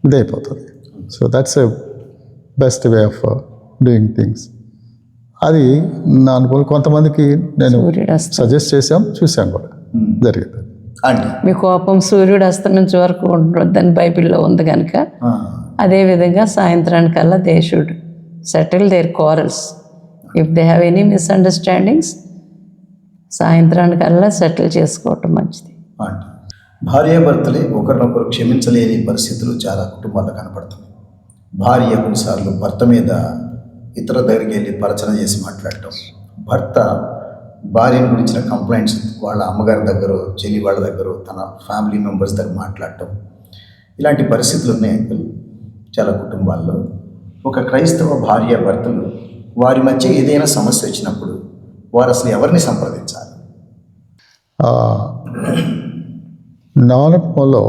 ఇదైపోతుంది. So that's a best way of doing things. అది నా అనుభవం. కొంతమందికి నేను సజెస్ట్ చూసాం కూడా జరిగింది. మీ కోపం సూర్యుడు అస్తమించే వరకు ఉండొద్దని బైబిల్లో ఉంది కనుక అదేవిధంగా సాయంత్రానికల్లా they should settle their quarrels. If they have any misunderstandings సాయంత్రానికల్లా సెటిల్ చేసుకోవటం మంచిది. భార్యాభర్తలే ఒకరినొకరు క్షమించలేని పరిస్థితులు చాలా కుటుంబాల్లో కనపడుతున్నాయి. భార్య కొన్నిసార్లు భర్త మీద ఇతర దగ్గరికి వెళ్ళి పరచన చేసి మాట్లాడటం, భర్త భార్యను గురించిన కంప్లైంట్స్ వాళ్ళ అమ్మగారి దగ్గర, చెల్లి వాళ్ళ దగ్గర, తన ఫ్యామిలీ మెంబర్స్ దగ్గర మాట్లాడటం, ఇలాంటి పరిస్థితులు ఉన్నాయి చాలా కుటుంబాల్లో. ఒక క్రైస్తవ భార్యాభర్తలు వారి మధ్య ఏదైనా సమస్య వచ్చినప్పుడు వారు అసలు ఎవరిని సంప్రదించాలి? నా అనుభవంలో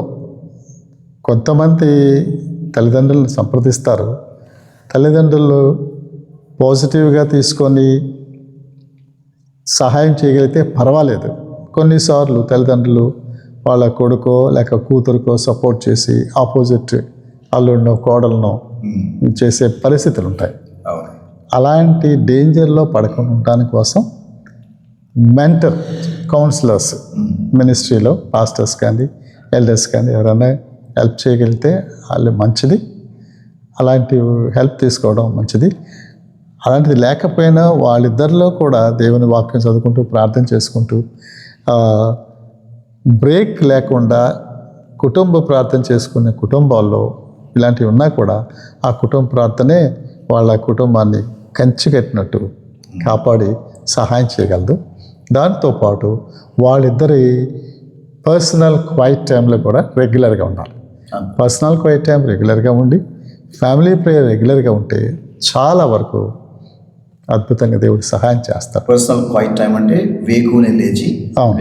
కొంతమంది తల్లిదండ్రులను సంప్రదిస్తారు. తల్లిదండ్రులు పాజిటివ్గా తీసుకొని సహాయం చేయగలిగితే పర్వాలేదు. కొన్నిసార్లు తల్లిదండ్రులు వాళ్ళ కొడుకో లేక కూతురుకో సపోర్ట్ చేసి ఆపోజిట్ అల్లుడినో కోడలనో చేసే పరిస్థితులు ఉంటాయి. అలాంటి డేంజర్లో పడకుండా ఉండడానికి కోసం మెంటర్ కౌన్సిలర్స్ మినిస్ట్రీలో పాస్టర్స్ కానీ ఎల్డర్స్ కానీ ఎవరైనా హెల్ప్ చేయగలిగితే వాళ్ళు మంచిది. అలాంటి హెల్ప్ తీసుకోవడం మంచిది. అలాంటిది లేకపోయినా వాళ్ళిద్దరిలో కూడా దేవుని వాక్యం చదువుకుంటూ ప్రార్థన చేసుకుంటూ బ్రేక్ లేకుండా కుటుంబ ప్రార్థన చేసుకునే కుటుంబాల్లో ఇలాంటివి ఉన్నా కూడా ఆ కుటుంబ ప్రార్థనే వాళ్ళ కుటుంబాన్ని కంచి కట్టినట్టు కాపాడి సహాయం చేయగలదు. దాంతోపాటు వాళ్ళిద్దరి పర్సనల్ క్వైట్ టైంలో కూడా రెగ్యులర్గా ఉండాలి. పర్సనల్ క్వైట్ టైం రెగ్యులర్గా ఉండి ఫ్యామిలీ ప్రేయర్ రెగ్యులర్గా ఉంటే చాలా వరకు అద్భుతంగా దేవుడు సహాయం చేస్తారు. పర్సనల్ క్వైట్ టైం అంటే వేకునే లేచి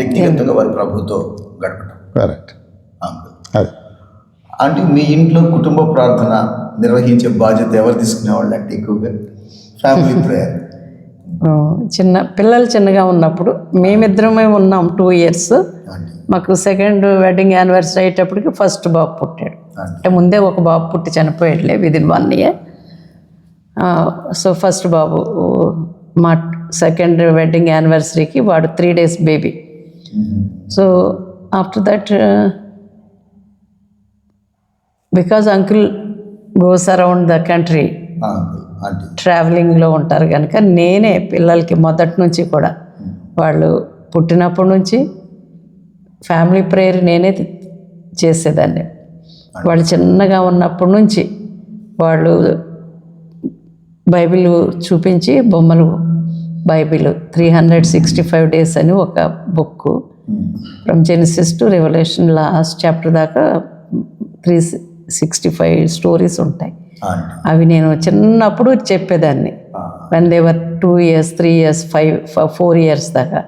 వ్యక్తిగతంగా వారి ప్రభుతో గడపడం. కరెక్ట్. అది అంటే మీ ఇంట్లో కుటుంబ ప్రార్థన నిర్వహించే బాధ్యత ఎవరు తీసుకునేవాళ్ళు అంటే ఎక్కువగా ఫ్యామిలీ ప్రేయర్? పిల్లలు చిన్నగా ఉన్నప్పుడు మేమిద్దరమే ఉన్నాం 2 years. మాకు సెకండ్ వెడ్డింగ్ యానివర్సరీ అయ్యేటప్పటికి ఫస్ట్ బాబు పుట్టాడు. అంటే ముందే ఒక బాబు పుట్టి చనిపోయాడులే విదిన్ 1 year. సో ఫస్ట్ బాబు మా సెకండ్ వెడ్డింగ్ యానివర్సరీకి వాడు 3 days baby. So after that because uncle goes around the country, ట్రావెలింగ్లో ఉంటారు కనుక నేనే పిల్లలకి మొదటి నుంచి కూడా వాళ్ళు పుట్టినప్పటి నుంచి ఫ్యామిలీ ప్రేయర్ నేనే చేసేదాన్ని. వాళ్ళు చిన్నగా ఉన్నప్పటి నుంచి వాళ్ళు బైబిల్ చూపించి బొమ్మలు బైబిల్ 365 days అని ఒక book from genesis to revolution last chapter దాకా 365 stories ఉంటాయి. అవి నేను చిన్నప్పుడు చెప్పేదాన్ని. When they were 2 years, 3 years, 4 years దాకా.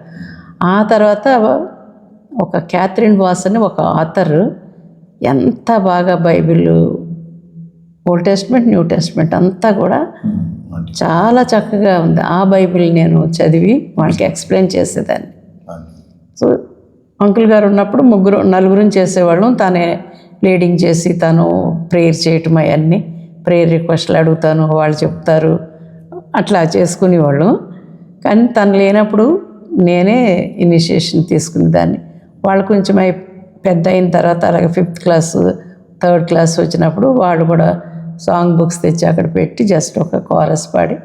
ఆ తర్వాత ఒక క్యాథరిన్ వాస్ అని ఒక ఆథర్ ఎంత బాగా Bible old testament, new testament అంతా కూడా చాలా చక్కగా ఉంది. ఆ బైబిల్ నేను చదివి వాళ్ళకి ఎక్స్ప్లెయిన్ చేసేదాన్ని. సో అంకుల్ గారు ఉన్నప్పుడు 4 చేసేవాళ్ళం. తనే లీడింగ్ చేసి తను ప్రేయర్ చేయటం, అవన్నీ ప్రేయర్ రిక్వెస్ట్లు అడుగుతాను, వాళ్ళు చెప్తారు, అట్లా చేసుకునేవాళ్ళం. కానీ తను లేనప్పుడు నేనే ఇనిషియేషన్ తీసుకునేదాన్ని. వాళ్ళు కొంచెం పెద్ద అయిన తర్వాత అలాగే 5th class, 3rd class వచ్చినప్పుడు వాళ్ళు కూడా సాంగ్ బుక్స్ తెచ్చి అక్కడ పెట్టి జస్ట్ ఒక కోరస్ పాడి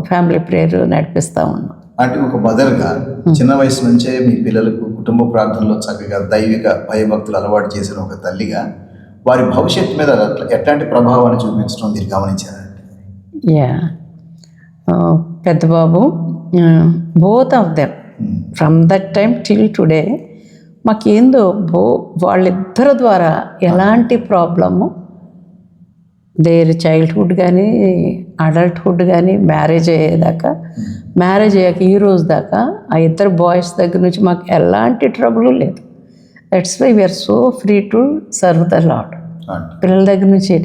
ఫ్యామిలీ ప్రేయర్ నడిపిస్తూ ఉన్నాం. అంటే ఒక మదర్గా చిన్న వయసు నుంచే మీ పిల్లలకు కుటుంబ ప్రార్థనలో చక్కగా దైవిక భయభక్తులు అలవాటు చేసిన ఒక తల్లిగా వారి భవిష్యత్తు మీద ఎట్లాంటి ప్రభావాన్ని చూపించడం మీరు గమనించారండి? పెద్ద బాబు both of them from that time till today మాకేందో వాళ్ళిద్దరి ద్వారా ఎలాంటి ప్రాబ్లము దేర్ చైల్డ్హుడ్ కానీ అడల్ట్హుడ్ కానీ మ్యారేజ్ అయ్యేదాకా, మ్యారేజ్ అయ్యాక ఈ రోజు దాకా ఆ ఇద్దరు బాయ్స్ దగ్గర నుంచి మాకు ఎలాంటి ట్రబుల్ లేదు. That's why we're so free to serve the lord. పిల్లల దగ్గర నుంచి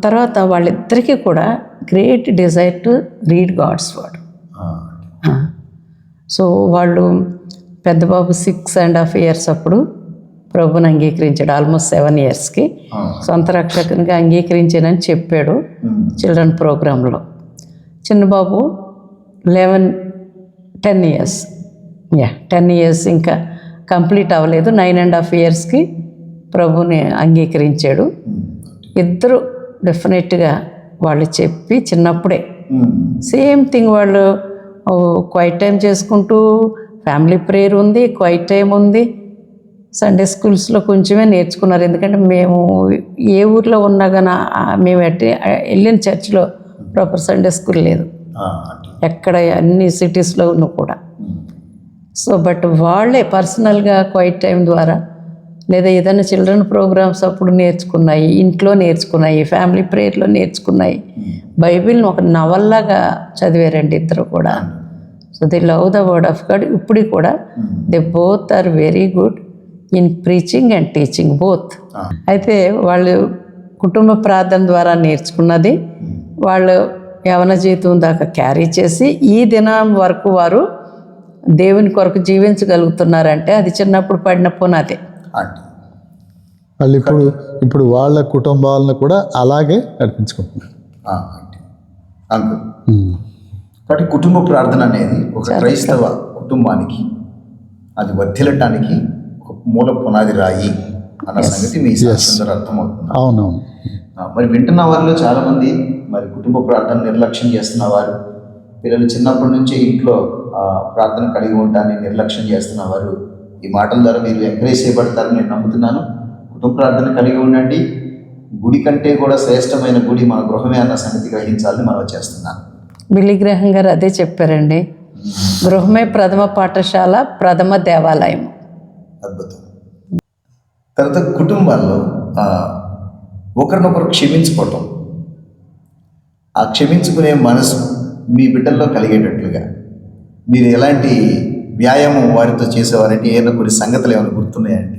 తర్వాత వాళ్ళిద్దరికీ కూడా great desire to read God's word. So వాళ్ళు పెద్ద బాబు 6.5 years అప్పుడు ప్రభుని అంగీకరించాడు. ఆల్మోస్ట్ 7 yearsకి సొంత రక్షకునిగా అంగీకరించానని చెప్పాడు చిల్డ్రన్ ప్రోగ్రాంలో. చిన్న బాబు 10 years 10 years ఇంకా కంప్లీట్ అవ్వలేదు. 9.5 yearsకి ప్రభుని అంగీకరించాడు. ఇద్దరు డెఫినెట్గా వాళ్ళు చెప్పి చిన్నప్పుడే సేమ్ థింగ్ వాళ్ళు క్వైట్ టైం చేసుకుంటూ, ఫ్యామిలీ ప్రేయర్ ఉంది, క్వైట్ టైం ఉంది, సండే స్కూల్స్లో కొంచెమే నేర్చుకున్నారు. ఎందుకంటే మేము ఏ ఊర్లో ఉన్నా కానీ మేము వెళ్ళిన చర్చ్లో ప్రాపర్ సండే స్కూల్ లేదు ఎక్కడ, అన్ని సిటీస్లోనూ కూడా. సో బట్ వాళ్ళే పర్సనల్గా క్వైట్ టైం ద్వారా లేదా ఏదైనా చిల్డ్రన్ ప్రోగ్రామ్స్ అప్పుడు నేర్చుకున్నాయి, ఇంట్లో నేర్చుకున్నాయి, ఫ్యామిలీ ప్రేయర్లో నేర్చుకున్నాయి. బైబిల్ని ఒక నవల్లాగా చదివారండి ఇద్దరు కూడా. So they love the word of God. ఇప్పుడు కూడా they both are very good in preaching and teaching both. అయితే వాళ్ళు కుటుంబ ప్రార్థన ద్వారా నేర్చుకున్నది వాళ్ళు యవన జీవితం దాకా క్యారీ చేసి ఈ దినం వరకు వారు దేవుని కొరకు జీవించగలుగుతున్నారంటే అది చిన్నప్పుడు పడిన పునాది. వాళ్ళు ఇప్పుడు వాళ్ళ కుటుంబాలను కూడా అలాగే నడిపించుకుంటున్నారు. కాబట్టి కుటుంబ ప్రార్థన అనేది ఒక క్రైస్తవ కుటుంబానికి అది వర్ధిల్లటానికి ఒక మూల పునాది రాయి అన్న సంగతి మీ అందరూ అర్థమవుతుంది. అవునవును. మరి వింటున్న వారిలో చాలామంది మరి కుటుంబ ప్రార్థన నిర్లక్ష్యం చేస్తున్న వారు, పిల్లలు చిన్నప్పటి నుంచే ఇంట్లో ప్రార్థన కలిగి ఉంటారని నిర్లక్ష్యం చేస్తున్న వారు ఈ మాటల ద్వారా మీరు ఎంకరేజ్ చేయబడతారని నేను నమ్ముతున్నాను. కుటుంబ ప్రార్థన కలిగి ఉండండి. గుడి కంటే కూడా శ్రేష్టమైన గుడి మన గృహమే అన్న సంగతి గ్రహించాలని మనం చేస్తున్నాను. బిల్లీ గ్రహం గారు అదే చెప్పారండి, గృహమే ప్రథమ పాఠశాల, ప్రథమ దేవాలయం. అద్భుతం. తర్వాత కుటుంబాల్లో ఒకరినొకరు క్షమించుకోవటం, ఆ క్షమించుకునే మనసు మీ బిడ్డల్లో కలిగేటట్లుగా మీరు ఎలాంటి వ్యాయామం వారితో చేసేవారంటే ఏదైనా కొన్ని సంగతులు ఏమైనా గుర్తున్నాయండి?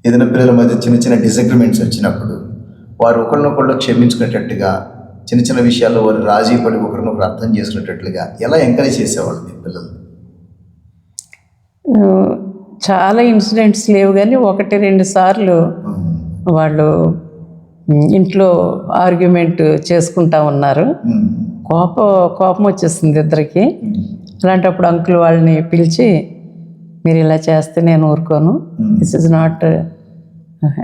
ఏదైనా పిల్లల మధ్య చిన్న చిన్న డిసగ్రిమెంట్స్ వచ్చినప్పుడు వారు ఒకరినొకళ్ళు క్షమించుకునేటట్టుగా, చిన్న చిన్న విషయాల్లో వారు రాజీ పడి ఒకరినొకరు అర్థం చేసుకునేటట్లుగా ఎలా ఎంకరేజ్ చేసేవాళ్ళు మీ పిల్లలు? చాలా ఇన్సిడెంట్స్ లేవు కానీ 1-2 సార్లు వాళ్ళు ఇంట్లో ఆర్గ్యుమెంట్ చేసుకుంటా ఉన్నారు. కోపం వచ్చేసింది ఇద్దరికి. అలాంటప్పుడు అంకుల్ వాళ్ళని పిలిచి, మీరు ఇలా చేస్తే నేను ఊరుకోను, this is not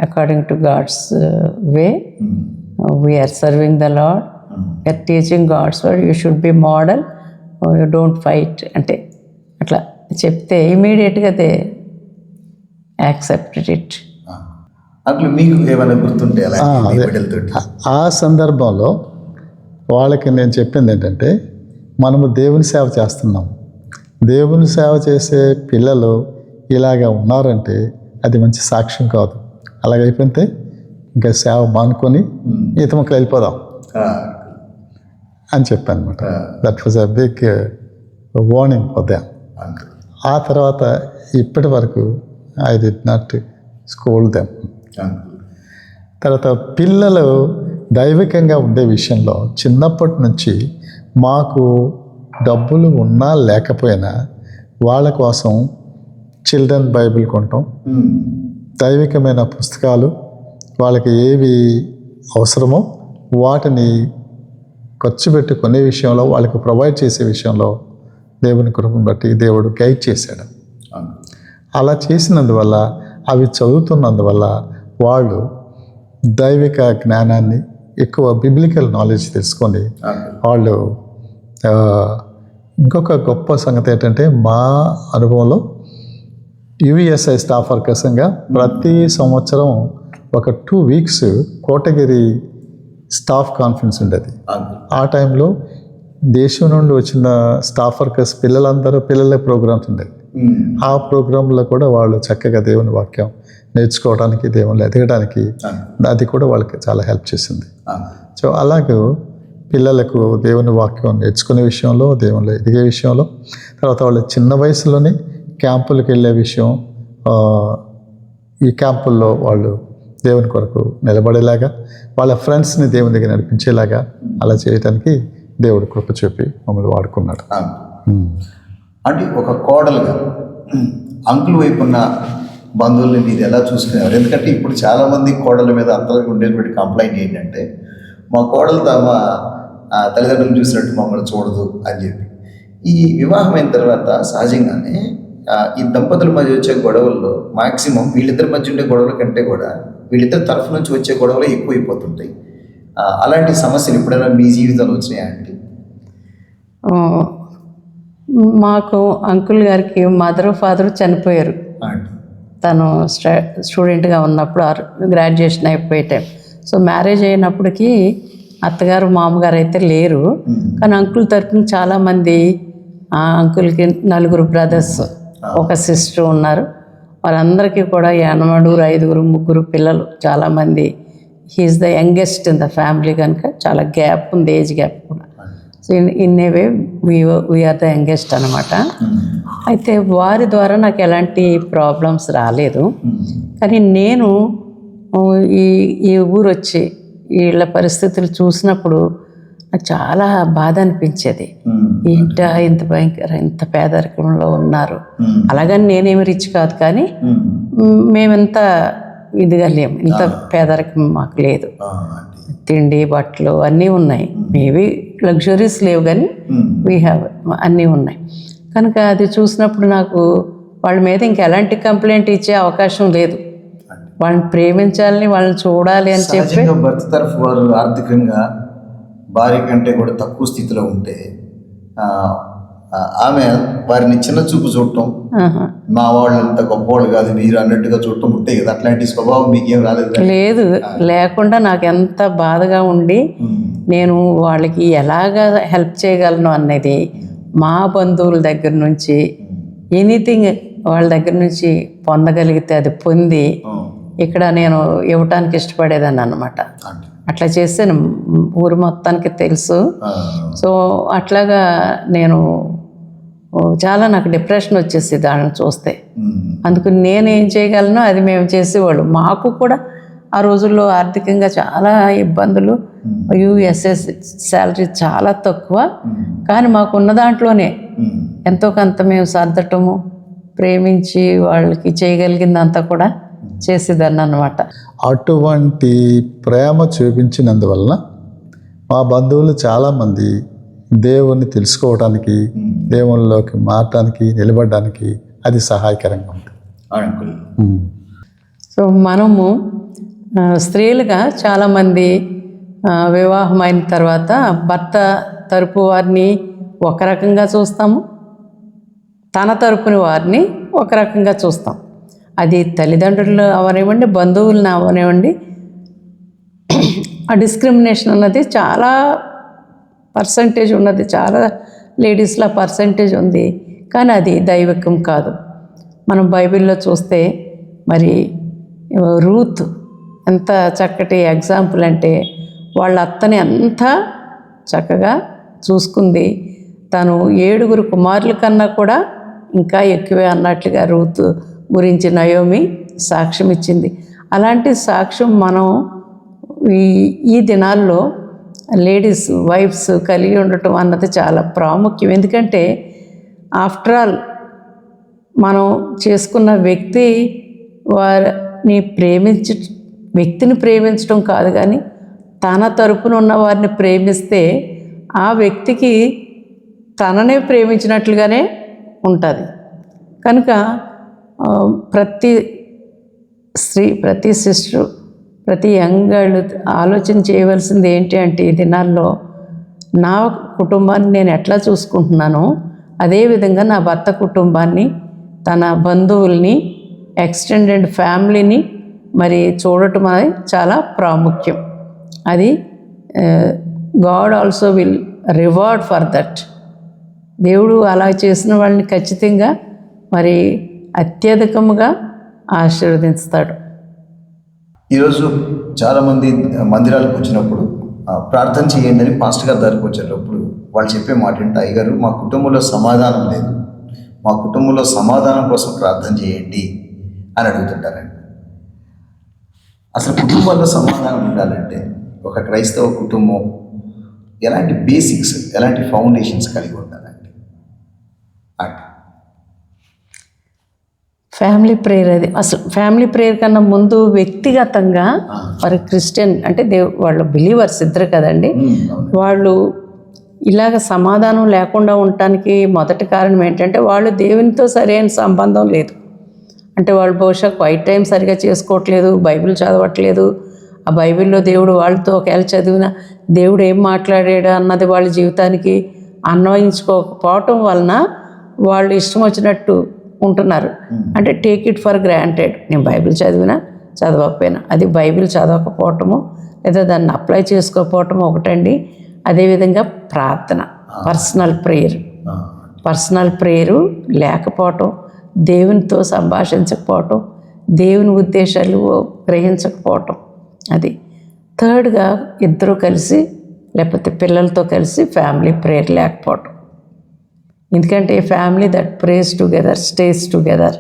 according to God's way, we're serving the lord, we're teaching God's word, you should be model, you don't fight అంటే అట్లా చెప్తే ఇమీడియట్గా దే యాక్సెప్టెడ్ ఇట్. అట్లా మీకు ఏమైనా గుర్తుంటే ఆ సందర్భంలో వాళ్ళకి నేను చెప్పింది ఏంటంటే, మనము దేవుని సేవ చేస్తున్నాం, దేవుని సేవ చేసే పిల్లలు ఇలాగ ఉన్నారంటే అది మంచి సాక్ష్యం కాదు. అలాగైపోతే ఇంకా సేవ మానుకొని ఈతమకు వెళ్ళిపోదాం అని చెప్పాను అనమాట. That was a big warning for them. ఆ తర్వాత ఇప్పటి వరకు I did not school them. తర్వాత పిల్లలు దైవికంగా ఉండే విషయంలో చిన్నప్పటి నుంచి మాకు డబ్బులు ఉన్నా లేకపోయినా వాళ్ళ కోసం చిల్డ్రన్ బైబిల్ కొనటం, దైవికమైన పుస్తకాలు వాళ్ళకి ఏవి అవసరమో వాటిని ఖర్చు పెట్టి కొనే విషయంలో, వాళ్ళకి ప్రొవైడ్ చేసే విషయంలో దేవుని కృపను బట్టి దేవుడు గైడ్ చేశాడు. అలా చేసినందువల్ల, అవి చదువుతున్నందువల్ల వాళ్ళు దైవిక జ్ఞానాన్ని, ఎక్కువ బిబ్లికల్ నాలెడ్జ్ తెలుసుకొని వాళ్ళు ఇంకొక గొప్ప సంగతి ఏంటంటే, మా అనుభవంలో యువిఎస్ఐ స్టాఫ్ వర్కర్స్గా ప్రతి సంవత్సరం ఒక 2 weeks కోటగిరి స్టాఫ్ కాన్ఫరెన్స్ ఉండేది. ఆ టైంలో దేశం నుండి వచ్చిన స్టాఫ్ వర్కర్స్ పిల్లల ప్రోగ్రామ్స్ ఉండేది. ఆ ప్రోగ్రాంలో కూడా వాళ్ళు చక్కగా దేవుని వాక్యం నేర్చుకోవడానికి, దేవుళ్ళు ఎదగడానికి అది కూడా వాళ్ళకి చాలా హెల్ప్ చేసింది. సో అలాగే పిల్లలకు దేవుని వాక్యం నేర్చుకునే విషయంలో, దేవుళ్ళు ఎదిగే విషయంలో, తర్వాత వాళ్ళ చిన్న వయసులోనే క్యాంపులకు వెళ్ళే విషయం, ఈ క్యాంపుల్లో వాళ్ళు దేవుని కొరకు నిలబడేలాగా, వాళ్ళ ఫ్రెండ్స్ని దేవుని దగ్గర నడిపించేలాగా అలా చేయడానికి దేవుడు కృప చూపి మమ్మల్ని వాడుకున్నాడు. అంటే ఒక కోడలుగా అంకుల్ వైపు ఉన్న బంధువుల్ని మీరు ఎలా చూసుకునేవారు? ఎందుకంటే ఇప్పుడు చాలామంది కోడల మీద అందరికీ ఉండేటువంటి కంప్లైంట్ ఏంటంటే, మా కోడలు తమ తల్లిదండ్రులు చూసినట్టు మమ్మల్ని చూడదు అని చెప్పి. ఈ వివాహం అయిన తర్వాత సహజంగానే ఈ దంపతుల మధ్య వచ్చే గొడవల్లో మాక్సిమం వీళ్ళిద్దరి మధ్య ఉండే గొడవల కంటే కూడా వీళ్ళిద్దరి తరఫు నుంచి వచ్చే గొడవలు ఎక్కువైపోతుంటాయి. అలాంటి సమస్యలు ఎప్పుడైనా మీ జీవితంలో వచ్చినాయా అండి? మాకు అంకుల్ గారికి మదరు ఫాదరు చనిపోయారు. తను స్టూడెంట్గా ఉన్నప్పుడు గ్రాడ్యుయేషన్ అయిపోయే టైం. సో మ్యారేజ్ అయినప్పటికీ అత్తగారు మామగారు అయితే లేరు. కానీ అంకుల్ తరపున చాలామంది, అంకుల్కి 4 బ్రదర్స్, ఒక సిస్టర్ ఉన్నారు. వాళ్ళందరికీ కూడా 8 3 పిల్లలు, చాలామంది. He's the youngest in the family కనుక చాలా గ్యాప్ ఉంది, ఏజ్ గ్యాప్ కూడా. So in a way we're the youngest అనమాట. అయితే వారి ద్వారా నాకు ఎలాంటి ప్రాబ్లమ్స్ రాలేదు. కానీ నేను ఈ ఊరు వచ్చి వీళ్ళ పరిస్థితులు చూసినప్పుడు నాకు చాలా బాధ అనిపించేది. ఏంటా ఇంత భయంకర, ఇంత పేదరికంలో ఉన్నారు. అలాగని నేనేమి రిచ్ కాదు, కానీ మేమెంత ఇదిగా లేము, ఇంత పేదరికం మాకు లేదు. తిండి బట్టలు అన్నీ ఉన్నాయి. మేబీ లగ్జరీస్ లేవు, కానీ వీ హ్యావ్ అన్నీ ఉన్నాయి. కనుక అది చూసినప్పుడు నాకు వాళ్ళ మీద ఇంకెలాంటి కంప్లైంట్ ఇచ్చే అవకాశం లేదు. వాళ్ళని ప్రేమించాలని, వాళ్ళని చూడాలి అని చెప్పి. భర్త తరఫు వారు ఆర్థికంగా భార్య కంటే కూడా తక్కువ స్థితిలో ఉంటే ఆమె వారిని చిన్న చూపు చూడటం, మా వాళ్ళు అంత గొప్పవాళ్ళు కాదు మీరు అన్నట్టుగా చూడటం ఉంటాయి కదా. అట్లాంటి స్వభావం మీకేం రాలేదు? లేదు, లేకుండా నాకు ఎంత బాధగా ఉండి నేను వాళ్ళకి ఎలాగ హెల్ప్ చేయగలను అన్నది మా బంధువుల దగ్గర నుంచి ఎనీథింగ్ వాళ్ళ దగ్గర నుంచి పొందగలిగితే అది పొంది ఇక్కడ నేను ఇవ్వటానికి ఇష్టపడేదాన్ని అన్నమాట. అట్లా చేసాను, ఊరు మొత్తానికి తెలుసు. సో అట్లాగా నేను చాలా, నాకు డిప్రెషన్ వచ్చేసి దాన్ని చూస్తే. అందుకు నేను ఏం చేయగలను అది మేము చేసేవాళ్ళు. మాకు కూడా ఆ రోజుల్లో ఆర్థికంగా చాలా ఇబ్బందులు. యుఎస్ఎస్ శాలరీ చాలా తక్కువ, కానీ మాకున్న దాంట్లోనే ఎంతో కొంత మేము సర్దటము, ప్రేమించి వాళ్ళకి చేయగలిగిందంతా కూడా చేసేదాన్ని అన్నమాట. అటువంటి ప్రేమ చూపించినందువలన మా బంధువులు చాలామంది దేవుణ్ణి తెలుసుకోవడానికి, దేవునిలోకి మారటానికి, నిలబడడానికి అది సహాయకరంగా ఉంటుంది. సో మనము స్త్రీలుగా చాలామంది వివాహమైన తర్వాత భర్త తరపు వారిని ఒక రకంగా చూస్తాము, తన తరపున వారిని ఒక రకంగా చూస్తాం. అది తల్లిదండ్రులు అవనివ్వండి, బంధువులను అవనివ్వండి, ఆ డిస్క్రిమినేషన్ అన్నది చాలా పర్సంటేజ్ ఉన్నది. చాలా లేడీస్లో పర్సంటేజ్ ఉంది, కానీ అది దైవికం కాదు. మనం బైబిల్లో చూస్తే మరి రూత్ ఎంత చక్కటి ఎగ్జాంపుల్ అంటే, వాళ్ళ అత్తని అంత చక్కగా చూసుకుంది. తను 7 కుమారుల కన్నా కూడా ఇంకా ఎక్కువే అన్నట్లుగా రూత్ గురించి నయోమి సాక్ష్యం ఇచ్చింది. అలాంటి సాక్ష్యం మనం ఈ దినాల్లో లేడీస్ వైఫ్స్ కలిగి ఉండటం అన్నది చాలా ప్రాముఖ్యం. ఎందుకంటే ఆఫ్టర్ ఆల్ మనం చేసుకున్న వ్యక్తిని ప్రేమించడం కాదు, కానీ తన తరపున ఉన్న వారిని ప్రేమిస్తే ఆ వ్యక్తికి తననే ప్రేమించినట్లుగానే ఉంటుంది. కనుక ప్రతి స్త్రీ, ప్రతి సిస్టర్, ప్రతి యంగ్ గర్ల్ ఆలోచన చేయవలసింది ఏంటి అంటే, ఈ దినాల్లో నా కుటుంబాన్ని నేను ఎట్లా చూసుకుంటున్నానో అదేవిధంగా నా భర్త కుటుంబాన్ని, తన బంధువుల్ని, ఎక్స్టెండెడ్ ఫ్యామిలీని మరి చూడటం అనేది చాలా ప్రాముఖ్యం. అది God also will reward for that. దేవుడు అలా చేసిన వాళ్ళని ఖచ్చితంగా మరి అత్యధికముగా ఆశీర్వదిస్తాడు. ఈరోజు చాలామంది మందిరాలకు వచ్చినప్పుడు ప్రార్థన చేయండి అని పాస్టర్ గారి దగ్గరకు వచ్చేటప్పుడు వాళ్ళు చెప్పే మాట ఏంటి, అయ్యగారు మా కుటుంబంలో సమాధానం లేదు, మా కుటుంబంలో సమాధానం కోసం ప్రార్థన చేయండి అని అడుగుతుంటారండి. అసలు కుటుంబంలో సమాధానం ఉండాలంటే ఒక క్రైస్తవ కుటుంబం ఎలాంటి బేసిక్స్, ఎలాంటి ఫౌండేషన్స్ కలిగి ఉండాలండి? అంటే ఫ్యామిలీ ప్రేయర్, అది అసలు ఫ్యామిలీ ప్రేయర్ కన్నా ముందు వ్యక్తిగతంగా వారు క్రిస్టియన్ అంటే వాళ్ళు బిలీవర్స్ ఇద్దరు కదండి. వాళ్ళు ఇలాగ సమాధానం లేకుండా ఉండటానికి మొదటి కారణం ఏంటంటే వాళ్ళు దేవునితో సరైన సంబంధం లేదు. అంటే వాళ్ళు బహుశా క్వైట్ టైం సరిగా చేసుకోవట్లేదు, బైబిల్ చదవట్లేదు. ఆ బైబిల్లో దేవుడు వాళ్ళతో ఒకవేళ చదివిన దేవుడు ఏం మాట్లాడాడు అన్నది వాళ్ళ జీవితానికి అన్వయించుకోకపోవటం వలన వాళ్ళు ఇష్టం వచ్చినట్టు ఉంటున్నారు. అంటే టేక్ ఇట్ ఫర్ గ్రాంటెడ్, నేను బైబిల్ చదివినా చదవకపోయినా, అది బైబిల్ చదవకపోవటము లేదా దాన్ని అప్లై చేసుకోకపోవటం ఒకటండి. అదేవిధంగా ప్రార్థన, పర్సనల్ ప్రేయరు లేకపోవటం, దేవునితో సంభాషించకపోవటం, దేవుని ఉద్దేశాలు గ్రహించకపోవటం. అది థర్డ్గా ఇద్దరు కలిసి లేకపోతే పిల్లలతో కలిసి ఫ్యామిలీ ప్రేయర్ లేకపోవటం. ఎందుకంటే family that praise together stays together.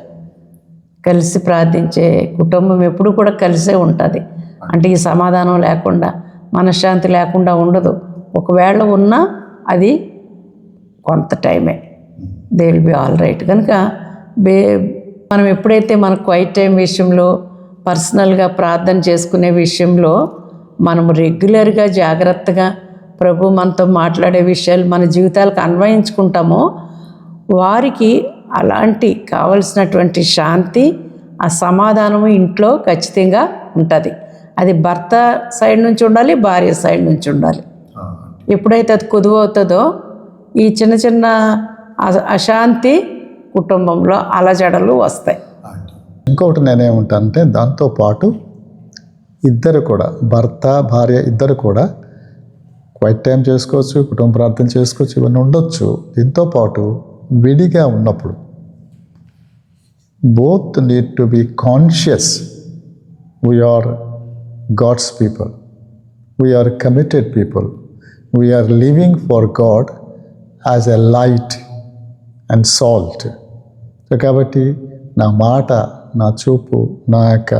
కలిసి ప్రార్థించే కుటుంబం ఎప్పుడు కూడా కలిసే ఉంటుంది. అంటే ఈ సమాధానం లేకుండా, మనశ్శాంతి లేకుండా ఉండదు. ఒకవేళ ఉన్నా అది కొంత టైమే, they will be all right. కనుక మనం ఎప్పుడైతే మన క్వైట్ టైం విషయంలో, పర్సనల్గా ప్రార్థన చేసుకునే విషయంలో మనము రెగ్యులర్గా జాగ్రత్తగా ప్రభు మనతో మాట్లాడే విషయాలు మన జీవితాలకు అన్వయించుకుంటామో వారికి అలాంటి కావలసినటువంటి శాంతి, ఆ సమాధానము ఇంట్లో ఖచ్చితంగా ఉంటుంది. అది భర్త సైడ్ నుంచి ఉండాలి, భార్య సైడ్ నుంచి ఉండాలి. ఎప్పుడైతే అది కుదువవుతుందో ఈ చిన్న చిన్న అశాంతి కుటుంబంలో అలజడలు వస్తాయి. ఇంకొకటి నేనేమంటానంటే దాంతోపాటు ఇద్దరు కూడా, భర్త భార్య ఇద్దరు కూడా క్వైట్ టైం చేసుకోవచ్చు, కుటుంబ ప్రార్థన చేసుకోవచ్చు, ఇవన్నీ ఉండొచ్చు. దీంతో పాటు విడిగా ఉన్నప్పుడు both need to be conscious, we're God's people, we're committed people, we're living for God as a light and salt. So కాబట్టి నా మాట, నా చూపు, నా యొక్క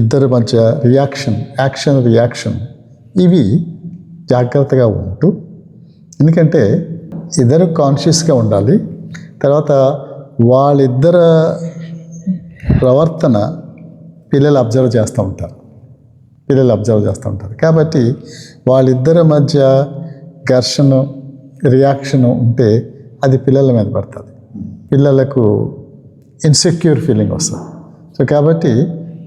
ఇద్దరి మధ్య యాక్షన్ ఇవి జాగ్రత్తగా ఉంటూ, ఎందుకంటే ఇద్దరు కాన్షియస్గా ఉండాలి. తర్వాత వాళ్ళిద్దరు ప్రవర్తన పిల్లలు అబ్జర్వ్ చేస్తూ ఉంటారు. కాబట్టి వాళ్ళిద్దరి మధ్య ఘర్షణ, రియాక్షను ఉంటే అది పిల్లల మీద పడుతుంది. పిల్లలకు ఇన్సెక్యూర్ ఫీలింగ్ వస్తుంది. సో కాబట్టి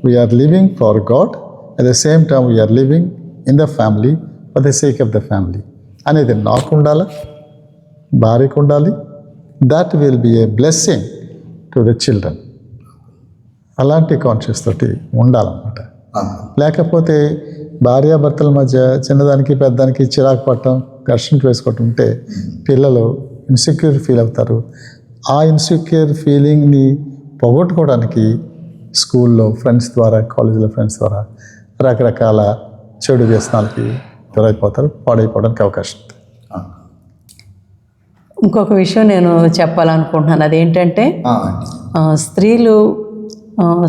we're living for God, at the same time we're living in the family for the sake of the family అనేది నాకు ఉండాలి, భార్యకు ఉండాలి. That will be a blessing to the children. అలాంటి కాన్షియస్ తోటి ఉండాలన్నమాట. లేకపోతే భార్యాభర్తల మధ్య చిన్నదానికి పెద్దదానికి చిరాకు పట్టడం, ఘర్షణ వేసుకోవటం ఉంటే పిల్లలు ఇన్సెక్యూర్ ఫీల్ అవుతారు. ఆ ఇన్సెక్యూర్ ఫీలింగ్ని పోగొట్టుకోవడానికి స్కూల్లో ఫ్రెండ్స్ ద్వారా, కాలేజీలో ఫ్రెండ్స్ ద్వారా రకరకాల చెడు వ్యసనాలకి గురైపోతారు, పాడైపోవడానికి అవకాశం ఉంది. ఇంకొక విషయం నేను చెప్పాలనుకుంటున్నాను. అదేంటంటే స్త్రీలు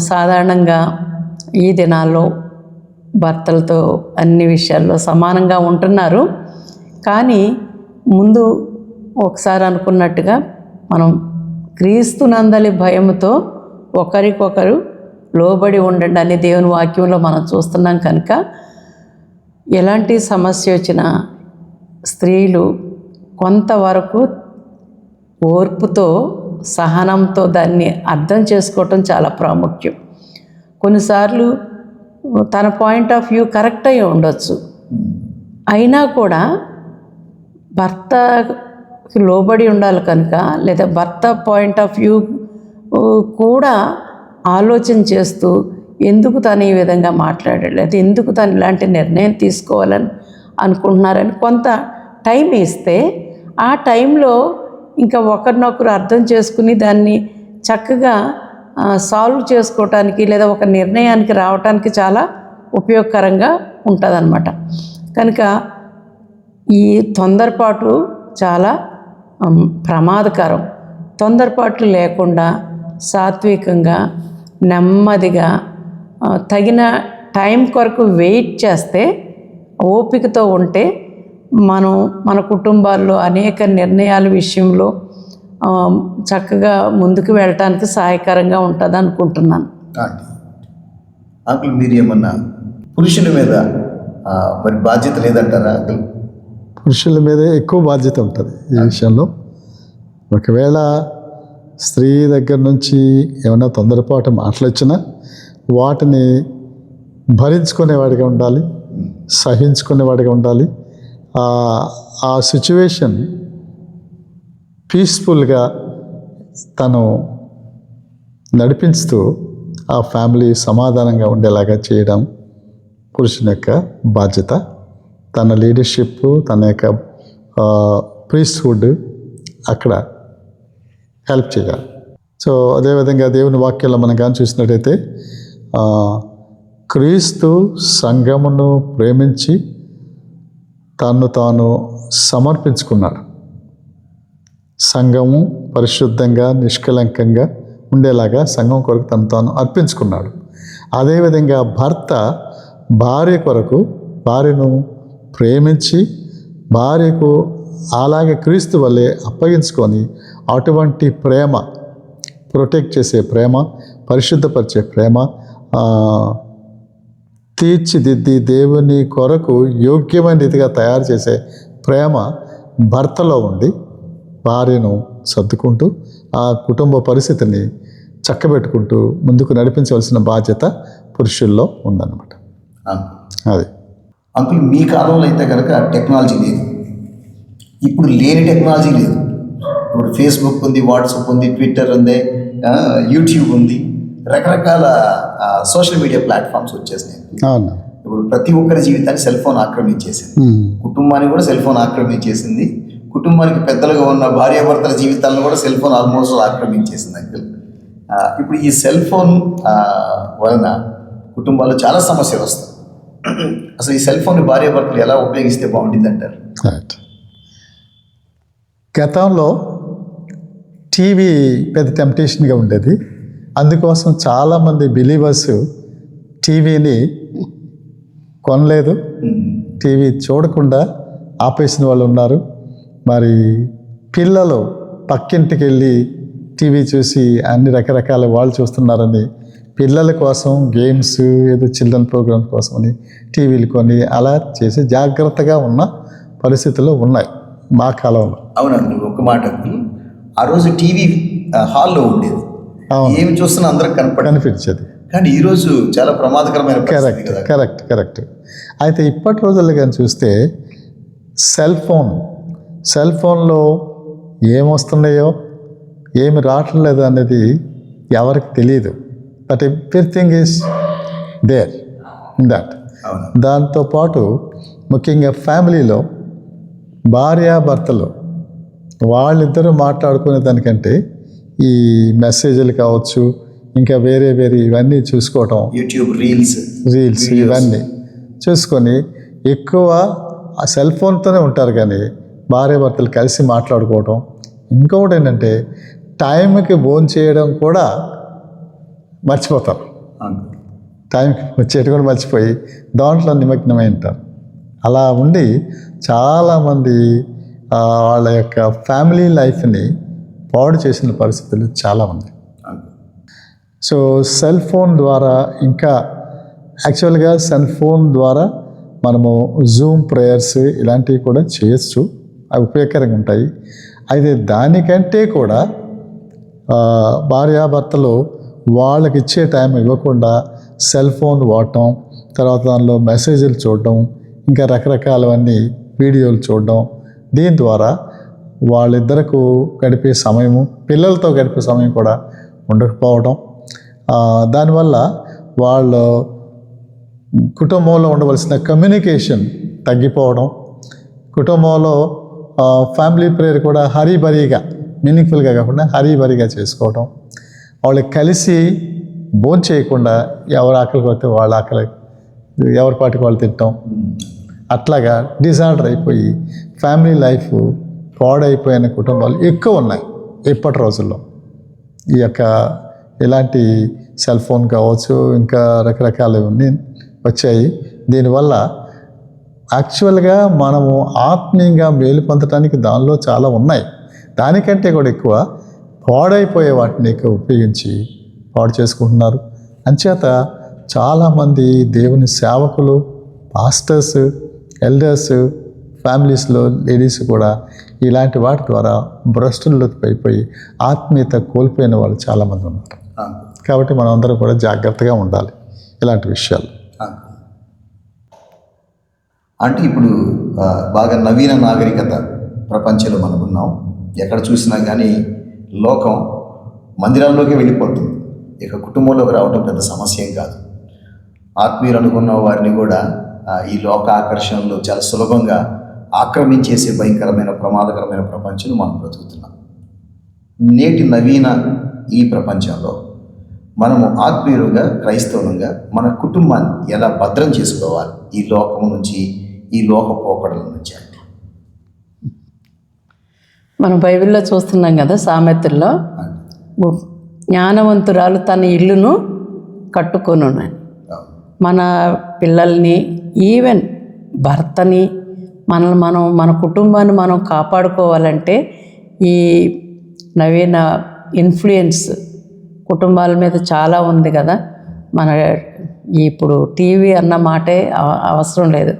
సాధారణంగా ఈ దినాల్లో భర్తలతో అన్ని విషయాల్లో సమానంగా ఉంటున్నారు. కానీ ముందు ఒకసారి అనుకున్నట్టుగా మనం క్రీస్తునందలి భయముతో ఒకరికొకరు లోబడి ఉండండి అని దేవుని వాక్యంలో మనం చూస్తున్నాం. కనుక ఎలాంటి సమస్య వచ్చినా స్త్రీలు కొంతవరకు ఓర్పుతో, సహనంతో దాన్ని అర్థం చేసుకోవటం చాలా ప్రాముఖ్యం. కొన్నిసార్లు తన పాయింట్ ఆఫ్ వ్యూ కరెక్ట్ అయి ఉండొచ్చు, అయినా కూడా భర్తకి లోబడి ఉండాలి కనుక, లేదా భర్త పాయింట్ ఆఫ్ వ్యూ కూడా ఆలోచన చేస్తూ ఎందుకు తను ఈ విధంగా మాట్లాడాడు, లేదా ఎందుకు తను ఇలాంటి నిర్ణయం తీసుకోవాలని అనుకుంటున్నారని కొంత టైం ఇస్తే ఆ టైంలో ఇంకా ఒకరినొకరు అర్థం చేసుకుని దాన్ని చక్కగా సాల్వ్ చేసుకోవటానికి లేదా ఒక నిర్ణయానికి రావటానికి చాలా ఉపయోగకరంగా ఉంటుందన్నమాట. కనుక ఈ తొందరపాటు చాలా ప్రమాదకరం. తొందరపాట్లు లేకుండా సాత్వికంగా నెమ్మదిగా తగిన టైం కొరకు వెయిట్ చేస్తే, ఓపికతో ఉంటే మనం మన కుటుంబాల్లో అనేక నిర్ణయాల విషయంలో చక్కగా ముందుకు వెళ్ళటానికి సహాయకరంగా ఉంటుంది అనుకుంటున్నాను. అంకుల్ మీరు ఏమన్నా పురుషుల మీద మరి బాధ్యత లేదంటారా అంకుల్? పురుషుల మీదే ఎక్కువ బాధ్యత ఉంటుంది ఈ విషయంలో. ఒకవేళ స్త్రీ దగ్గర నుంచి ఏమైనా తొందరపాటు మాటలు వచ్చినా వాటిని భరించుకునేవాడిగా ఉండాలి, సహించుకునేవాడిగా ఉండాలి. ఆ సిచ్యువేషన్ పీస్ఫుల్గా తను నడిపిస్తూ ఆ ఫ్యామిలీ సమాధానంగా ఉండేలాగా చేయడం పురుషుని యొక్క బాధ్యత. తన లీడర్షిప్, తన యొక్క ప్రీస్ట్హుడ్ అక్కడ హెల్ప్ చేయాలి. సో అదేవిధంగా దేవుని వాక్యాల్లో మనం కానీ చూసినట్టయితే క్రీస్తు సంఘమును ప్రేమించి తను తాను సమర్పించుకున్నాడు. సంఘము పరిశుద్ధంగా నిష్కలంకంగా ఉండేలాగా సంఘం కొరకు తను తాను అర్పించుకున్నాడు. అదేవిధంగా భర్త భార్య కొరకు భార్యను ప్రేమించి భార్యకు అలాగే క్రీస్తు వల్లే అప్పగించుకొని అటువంటి ప్రేమ, ప్రొటెక్ట్ చేసే ప్రేమ, పరిశుద్ధపరిచే ప్రేమ, తీర్చిదిద్ది దేవుని కొరకు యోగ్యమైన రీతిగా తయారు చేసే ప్రేమ భర్తలో ఉండి భార్యను సర్దుకుంటూ ఆ కుటుంబ పరిస్థితిని చక్కబెట్టుకుంటూ ముందుకు నడిపించవలసిన బాధ్యత పురుషుల్లో ఉందన్నమాట. అది అంకుల్ మీ కాలంలో అయితే కనుక టెక్నాలజీ లేదు, ఇప్పుడు లేని టెక్నాలజీ లేదు. ఇప్పుడు ఫేస్బుక్ ఉంది, వాట్సాప్ ఉంది, ట్విట్టర్ ఉంది, యూట్యూబ్ ఉంది, రకరకాల సోషల్ మీడియా ప్లాట్ఫామ్స్ వచ్చేసినాయి. అవును. ఇప్పుడు ప్రతి ఒక్కరి జీవితాన్ని సెల్ ఫోన్ ఆక్రమించేసింది, కుటుంబాన్ని కూడా సెల్ ఫోన్ ఆక్రమించేసింది, కుటుంబానికి పెద్దలుగా ఉన్న భార్యాభర్తల జీవితాలను కూడా సెల్ ఫోన్ ఆల్మోస్ట్ ఆక్రమించేసింది అంకుల్. ఇప్పుడు ఈ సెల్ ఫోన్ వలన కుటుంబాల్లో చాలా సమస్యలు వస్తాయి. అసలు ఈ సెల్ ఫోన్ భార్యాభర్తలు ఎలా ఉపయోగిస్తే బాగుంటుంది అంటారు? గతంలో టీవీ పెద్ద టెంప్టేషన్గా ఉండేది. అందుకోసం చాలామంది బిలీవర్స్ టీవీని కొనలేదు, టీవీ చూడకుండా ఆపేసిన వాళ్ళు ఉన్నారు. మరి పిల్లలు పక్కింటికి వెళ్ళి టీవీ చూసి అన్ని రకరకాల వాళ్ళు చూస్తున్నారని పిల్లల కోసం గేమ్స్, ఏదో చిల్డ్రన్ ప్రోగ్రామ్ కోసమని టీవీలు కొని అలా చేసి జాగ్రత్తగా ఉన్న పరిస్థితులు ఉన్నాయి మా కాలంలో. అవునండి, ఒక మాట ఆ రోజు టీవీ హాల్లో ఉండేది, ఏమి చూస్తున్నా అందరికి కనిపించేది. కానీ ఈరోజు చాలా ప్రమాదకరమైన. కరెక్ట్. అయితే ఇప్పటి రోజుల్లో కానీ చూస్తే సెల్ ఫోన్లో ఏమొస్తున్నాయో ఏమి రావట్లేదు అనేది ఎవరికి తెలియదు. But everything is there in that. దాంతోపాటు ముఖ్యంగా ఫ్యామిలీలో భార్యాభర్తలు వాళ్ళిద్దరూ మాట్లాడుకునే దానికంటే ఈ మెసేజ్లు కావచ్చు, ఇంకా వేరే ఇవన్నీ చూసుకోవటం, యూట్యూబ్ రీల్స్ ఇవన్నీ చూసుకొని ఎక్కువ ఆ సెల్ ఫోన్తోనే ఉంటారు. కానీ భార్యాభర్తలు కలిసి మాట్లాడుకోవటం. ఇంకొకటి ఏంటంటే టైంకి భోజనం చేయడం కూడా మర్చిపోతారు. టైంకి వచ్చేటి కూడా మర్చిపోయి దాంట్లో నిమగ్నమై ఉంటారు. అలా ఉండి చాలామంది వాళ్ళ యొక్క ఫ్యామిలీ లైఫ్ని పాడు చేసిన పరిస్థితులు చాలా ఉన్నాయి. సో సెల్ ఫోన్ ద్వారా ఇంకా యాక్చువల్గా సెల్ ఫోన్ ద్వారా మనము జూమ్ ప్రేయర్స్ ఇలాంటివి కూడా చేయొచ్చు, అవి ఉపయోగకరంగా ఉంటాయి. అయితే దానికంటే కూడా భార్యాభర్తలు వాళ్ళకి ఇచ్చే టైం ఇవ్వకుండా సెల్ ఫోన్ వాడటం, తర్వాత దానిలో మెసేజ్లు చూడడం, ఇంకా రకరకాలవన్నీ వీడియోలు చూడడం, దీని ద్వారా వాళ్ళిద్దరకు గడిపే సమయము, పిల్లలతో గడిపే సమయం కూడా ఉండకపోవడం, దానివల్ల వాళ్ళ కుటుంబంలో ఉండవలసిన కమ్యూనికేషన్ తగ్గిపోవడం, కుటుంబంలో ఫ్యామిలీ ప్రేయర్ కూడా హరీబరీగా, మీనింగ్ఫుల్గా కాకుండా హరీబరీగా చేసుకోవడం, వాళ్ళకి కలిసి భోజనం చేయకుండా ఎవరు ఆకలి కొడితే వాళ్ళ ఆకలి ఎవరి పాటికి వాళ్ళు తింటాం, అట్లాగా డిజార్డర్ అయిపోయి ఫ్యామిలీ లైఫ్ పాడైపోయిన కుటుంబాలు ఎక్కువ ఉన్నాయి ఇప్పటి రోజుల్లో. ఈ యొక్క ఇలాంటి సెల్ ఫోన్ కావచ్చు, ఇంకా రకరకాలవన్నీ వచ్చాయి. దీనివల్ల యాక్చువల్గా మనము ఆత్మీయంగా మేలు పొందడానికి దానిలో చాలా ఉన్నాయి. దానికంటే కూడా ఎక్కువ పాడైపోయే వాటిని ఎక్కువ ఉపయోగించి పాడు చేసుకుంటున్నారు. అంచేత చాలామంది దేవుని సేవకులు, పాస్టర్స్, ఎల్డర్స్, ఫ్యామిలీస్లో లేడీస్ కూడా ఇలాంటి వాటి ద్వారా భ్రష్టుల్లోకి అయిపోయి ఆత్మీయత కోల్పోయిన వాళ్ళు చాలామంది ఉన్నారు. కాబట్టి మనం అందరం కూడా జాగ్రత్తగా ఉండాలి ఇలాంటి విషయాలు. అంటే ఇప్పుడు బాగా నవీన నాగరికత ప్రపంచంలో మనం ఉన్నాం. ఎక్కడ చూసినా కానీ లోకం మందిరాల్లోకి వెళ్ళిపోతుంది. ఇక కుటుంబంలోకి రావడం పెద్ద సమస్య ఏం కాదు. ఆత్మీయులు అనుకున్న వారిని కూడా ఈ లోక ఆకర్షణలు చాలా సులభంగా ఆక్రమించేసే భయంకరమైన ప్రమాదకరమైన ప్రపంచంలో మనం బ్రతుకుతున్నాం. నేటి నవీన ఈ ప్రపంచంలో మనము ఆత్మీయులుగా, క్రైస్తవులుగా మన కుటుంబాన్ని ఎలా భద్రం చేసుకోవాలి ఈ లోకం నుంచి, ఈ లోక పోకడల నుంచి? అంటే మనం బైబిల్లో చూస్తున్నాం కదా, సామెతల్లో జ్ఞానవంతురాలు తన ఇల్లును కట్టుకొనున్నది. మన పిల్లల్ని, ఈవెన్ భర్తని, మన కుటుంబాన్ని మనం కాపాడుకోవాలంటే ఈ నవీన ఇన్ఫ్లుయెన్స్ కుటుంబాల మీద చాలా ఉంది కదా. మన ఇప్పుడు టీవీ అన్న మాటే అవసరం లేదు.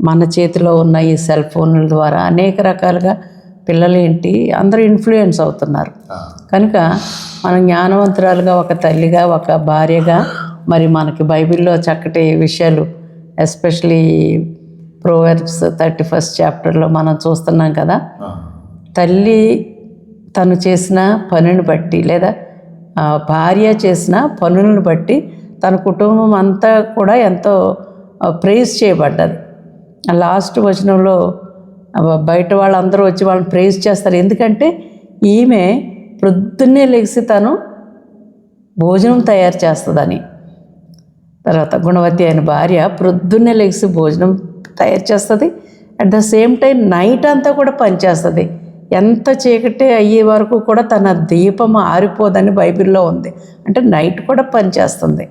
మన చేతిలో ఉన్న ఈ సెల్ ఫోన్ల ద్వారా అనేక రకాలుగా పిల్లలు ఏంటి అందరూ ఇన్ఫ్లుయెన్స్ అవుతున్నారు. కనుక మనం జ్ఞానవంతురాలుగా, ఒక తల్లిగా, ఒక భార్యగా, మరి మనకి బైబిల్లో చక్కటి విషయాలు, ఎస్పెషలీ ప్రోవర్బ్స్ 31st చాప్టర్లో మనం చూస్తున్నాం కదా. తల్లి తను చేసిన పనిని బట్టి, లేదా భార్య చేసిన పనులను బట్టి తన కుటుంబం అంతా కూడా ఎంతో ప్రైజ్ చేయబడ్డది. లాస్ట్ వచనంలో బయట వాళ్ళందరూ వచ్చి వాళ్ళని ప్రైజ్ చేస్తారు. ఎందుకంటే ఈమె ప్రొద్దున్నే లెగిసి తను భోజనం తయారు చేస్తుందని. తర్వాత గుణవతి అయిన భార్య ప్రొద్దున్నే లెగిసి భోజనం తయారు చేస్తుంది. At the same time night అంతా కూడా పనిచేస్తుంది. ఎంత చీకటి అయ్యే వరకు కూడా తన దీపం ఆరిపోదని బైబిల్లో ఉంది. అంటే నైట్ కూడా పనిచేస్తుంది.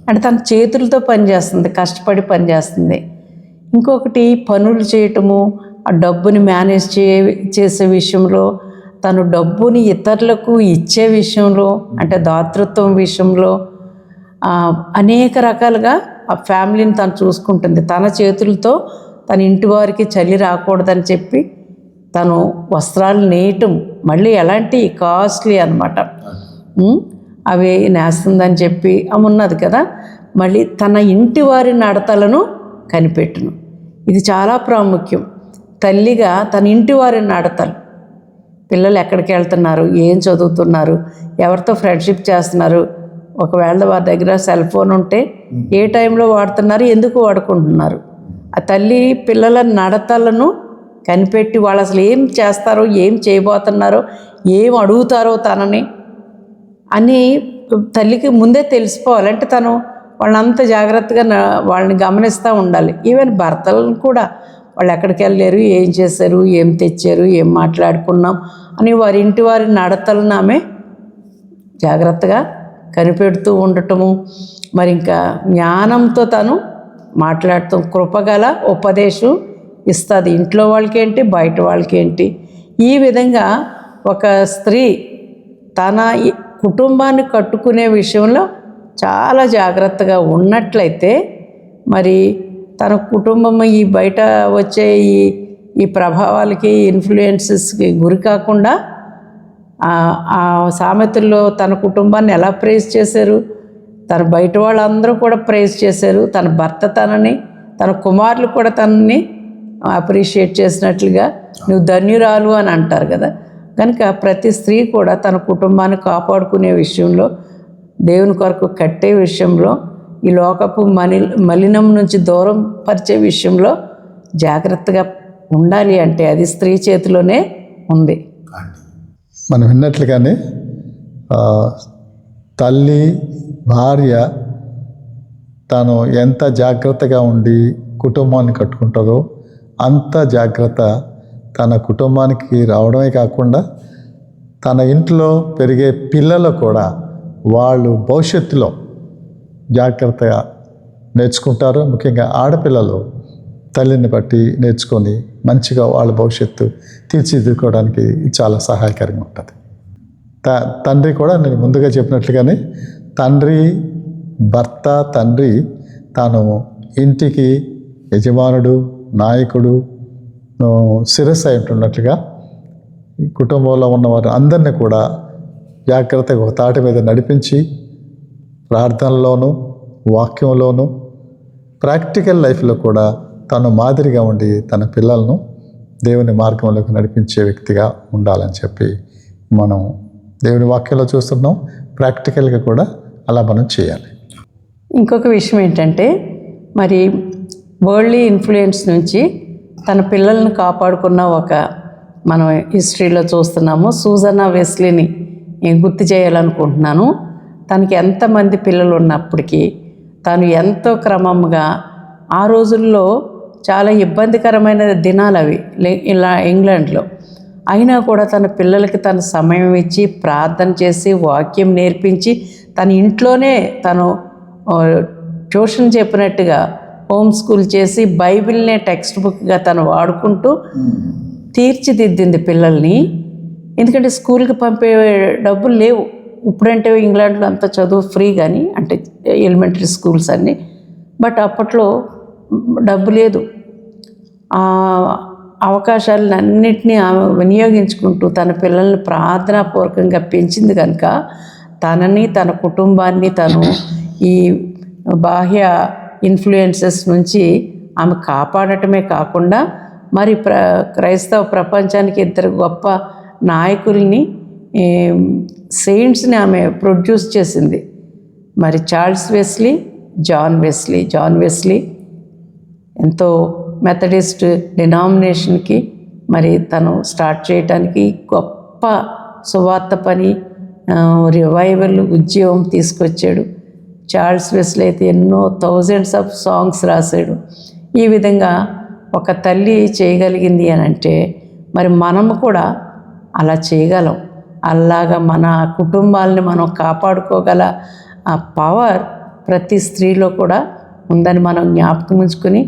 అంటే తన చేతులతో పనిచేస్తుంది, కష్టపడి పనిచేస్తుంది. ఇంకొకటి పనులు చేయటము, ఆ డబ్బుని మేనేజ్ చేసే విషయంలో, తను డబ్బుని ఇతరులకు ఇచ్చే విషయంలో, అంటే దాతృత్వం విషయంలో అనేక రకాలుగా ఆ ఫ్యామిలీని తను చూసుకుంటుంది. తన చేతులతో తన ఇంటి వారికి చలి రాకూడదని చెప్పి తను వస్త్రాలు నేయటం, మళ్ళీ ఎలాంటి కాస్ట్లీ అనమాట, అవి నేస్తుందని చెప్పి ఆమె ఉన్నది కదా. మళ్ళీ తన ఇంటి వారి నడతలను కనిపెట్టును. ఇది చాలా ప్రాముఖ్యం. తల్లిగా తన ఇంటి వారి నడతలు, పిల్లలు ఎక్కడికి వెళ్తున్నారు, ఏం చదువుతున్నారు, ఎవరితో ఫ్రెండ్షిప్ చేస్తున్నారు, ఒకవేళ వారి దగ్గర సెల్ ఫోన్ ఉంటే ఏ టైంలో వాడుతున్నారు, ఎందుకు వాడుకుంటున్నారు, ఆ తల్లి పిల్లల నడతలను కనిపెట్టి వాళ్ళు అసలు ఏం చేస్తారో, ఏం చేయబోతున్నారో, ఏం అడుగుతారో తనని అని తల్లికి ముందే తెలిసిపోవాలంటే తను వాళ్ళంత జాగ్రత్తగా వాళ్ళని గమనిస్తూ ఉండాలి. ఈవెన్ భర్తలను కూడా వాళ్ళు ఎక్కడికి వెళ్ళారు, ఏం చేశారు, ఏం తెచ్చారు, ఏం మాట్లాడుకున్నాం అని వారి ఇంటి వారి నడతలను ఆమె జాగ్రత్తగా కనిపెడుతూ ఉండటము. మరి ఇంకా జ్ఞానంతో తను మాట్లాడుతూ కృపగల ఉపదేశం ఇస్తుంది. ఇంట్లో వాళ్ళకేంటి, బయట వాళ్ళకేంటి. ఈ విధంగా ఒక స్త్రీ తన కుటుంబాన్ని కట్టుకునే విషయంలో చాలా జాగ్రత్తగా ఉన్నట్లయితే మరి తన కుటుంబం ఈ బయట వచ్చే ఈ ప్రభావాలకి, ఇన్ఫ్లుయెన్సెస్కి గురి కాకుండా ఆ సామెతల్లో తన కుటుంబాన్ని ఎలా ప్రైజ్ చేశారు, తన బయట వాళ్ళందరూ కూడా ప్రైజ్ చేశారు. తన భర్త తనని, తన కుమారులు కూడా తనని అప్రిషియేట్ చేసినట్లుగా నువ్వు ధన్యురాలు అని అంటారు కదా. కనుక ప్రతి స్త్రీ కూడా తన కుటుంబాన్ని కాపాడుకునే విషయంలో, దేవుని కొరకు కట్టే విషయంలో, ఈ లోకపు మలినం నుంచి దూరం పరిచే విషయంలో జాగ్రత్తగా ఉండాలి. అంటే అది స్త్రీ చేతిలోనే ఉంది. మనం విన్నట్లుగానే తల్లి, భార్య తాను ఎంత జాగ్రత్తగా ఉండి కుటుంబాన్ని కట్టుకుంటుందో అంత జాగ్రత్త తన కుటుంబానికి రావడమే కాకుండా తన ఇంట్లో పెరిగే పిల్లలు కూడా వాళ్ళు భవిష్యత్తులో జాగ్రత్తగా నేర్చుకుంటారు. ముఖ్యంగా ఆడపిల్లలు తల్లిని బట్టి నేర్చుకొని మంచిగా వాళ్ళ భవిష్యత్తు తీర్చిదిద్దుకోవడానికి చాలా సహాయకరంగా ఉంటుంది. తండ్రి కూడా నేను ముందుగా చెప్పినట్లుగానే భర్త తండ్రి తాను ఇంటికి యజమానుడు, నాయకుడు, శిరస్సు అయి ఉంటున్నట్లుగా ఈ కుటుంబంలో ఉన్నవారు అందరినీ కూడా జాగ్రత్తగా ఒక తాటి మీద నడిపించి ప్రార్థనలోనూ వాక్యంలోనూ ప్రాక్టికల్ లైఫ్లో కూడా తను మాదిరిగా ఉండి తన పిల్లలను దేవుని మార్గంలోకి నడిపించే వ్యక్తిగా ఉండాలని చెప్పి మనం దేవుని వాక్యంలో చూస్తున్నాం. ప్రాక్టికల్గా కూడా అలా మనం చేయాలి. ఇంకొక విషయం ఏంటంటే, మరి వరల్డ్లీ ఇన్ఫ్లుయెన్స్ నుంచి తన పిల్లల్ని కాపాడుకున్న మనం హిస్టరీలో చూస్తున్నాము. సూజన్నా వెస్లీని నేను గుర్తు చేయాలనుకుంటున్నాను. తనకి ఎంతమంది పిల్లలు ఉన్నప్పటికీ తను ఎంతో క్రమంగా, ఆ రోజుల్లో చాలా ఇబ్బందికరమైన దినాలు అవి ఇలా ఇంగ్లాండ్లో, అయినా కూడా తన పిల్లలకి తన సమయం ఇచ్చి ప్రార్థన చేసి వాక్యం నేర్పించి తన ఇంట్లోనే తను ట్యూషన్ చెప్పినట్టుగా హోమ్ స్కూల్ చేసి బైబిల్నే టెక్స్ట్ బుక్గా తను వాడుకుంటూ తీర్చిదిద్దింది పిల్లల్ని. ఎందుకంటే స్కూల్కి పంపే డబ్బులు లేవు. ఇప్పుడంటే ఇంగ్లాండ్లో అంత చదువు ఫ్రీ, కానీ అంటే ఎలిమెంటరీ స్కూల్స్ అన్నీ. బట్ అప్పట్లో డబ్బు లేదు. ఆ అవకాశాలన్నింటినీ ఆమె వినియోగించుకుంటూ తన పిల్లల్ని ప్రార్థనాపూర్వకంగా పెంచింది కనుక తనని, తన కుటుంబాన్ని తను ఈ బాహ్య ఇన్ఫ్లుయెన్సెస్ నుంచి ఆమె కాపాడటమే కాకుండా మరి క్రైస్తవ ప్రపంచానికి ఇద్దరు గొప్ప నాయకుల్ని, సెయింట్స్ని ఆమె ప్రొడ్యూస్ చేసింది. మరి చార్ల్స్ వెస్లీ, జాన్ వెస్లీ ఎంతో మెథడిస్ట్ డినామినేషన్కి మరి తను స్టార్ట్ చేయడానికి గొప్ప సువార్త పని, రివైవల్ ఉద్యమం తీసుకొచ్చాడు. చార్ల్స్ వెస్లీ అయితే ఎన్నో థౌజండ్స్ ఆఫ్ సాంగ్స్ రాశాడు. ఈ విధంగా ఒక తల్లి చేయగలిగింది అని అంటే మరి మనము కూడా అలా చేయగలం. అలాగా మన కుటుంబాలని మనం కాపాడుకోగల ఆ పవర్ ప్రతి స్త్రీలో కూడా ఉందని మనం జ్ఞాపకం ఉంచుకొని,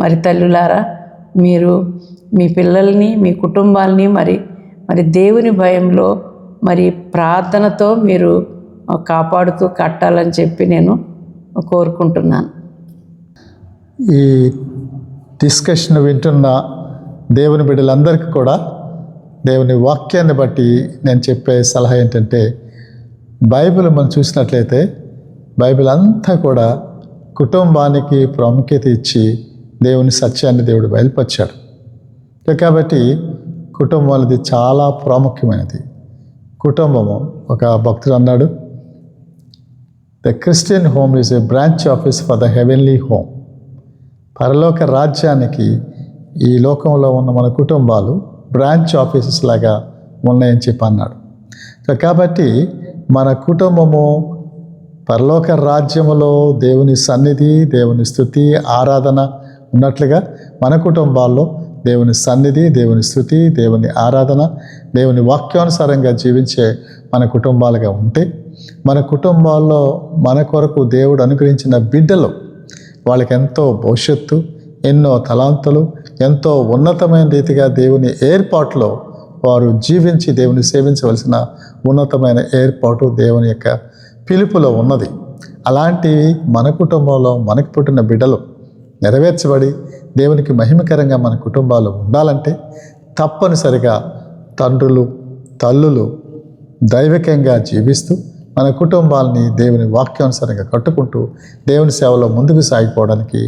మరి తల్లులారా మీరు మీ పిల్లల్ని, మీ కుటుంబాలని మరి దేవుని భయంలో మరి ప్రార్థనతో మీరు కాపాడుతూ కట్టాలని చెప్పి నేను కోరుకుంటున్నాను. ఈ డిస్కషన్ వింటున్న దేవుని బిడ్డలందరికీ కూడా దేవుని వాక్యాన్ని బట్టి నేను చెప్పే సలహా ఏంటంటే, బైబిల్ మనం చూసినట్లయితే బైబిల్ అంతా కూడా కుటుంబానికి ప్రాముఖ్యత ఇచ్చి దేవుని సత్యాన్ని దేవుడు బయలుపరిచాడు. కాబట్టి కుటుంబాలది చాలా ప్రాముఖ్యమైనది. కుటుంబము, ఒక భక్తుడు అన్నాడు, the Christian home is a branch office for the heavenly home. పరలోక రాజ్యానికి ఈ లోకంలో ఉన్న మన కుటుంబాలు బ్రాంచ్ ఆఫీసెస్ లాగా ఉన్నాయని చెప్పి అన్నాడు. కాబట్టి మన కుటుంబము పరలోక రాజ్యములో దేవుని సన్నిధి, దేవుని స్తుతి, ఆరాధన ఉన్నట్లుగా మన కుటుంబాల్లో దేవుని సన్నిధి, దేవుని స్తుతి, దేవుని ఆరాధన, దేవుని వాక్యానుసారంగా జీవించే మన కుటుంబాలుగా ఉంటే, మన కుటుంబాల్లో మన కొరకు దేవుడు అనుగ్రహించిన బిడ్డలు, వాళ్ళకి ఎంతో భవిష్యత్తు, ఎన్నో తలాంతులు, ఎంతో ఉన్నతమైన రీతిగా దేవుని ఏర్పాటులో వారు జీవించి దేవుని సేవించవలసిన ఉన్నతమైన ఏర్పాటు దేవుని యొక్క పిలుపులో ఉన్నది. అలాంటి మన కుటుంబంలో మనకు పుట్టిన బిడ్డలు నెరవేర్చబడి దేవునికి మహిమకరంగా మన కుటుంబాలు ఉండాలంటే తప్పనిసరిగా తండ్రులు, తల్లులు దైవికంగా జీవిస్తూ మన కుటుంబాలని దేవుని వాక్యానుసారంగా కట్టుకుంటూ దేవుని సేవలో ముందుకు సాగిపోవడానికి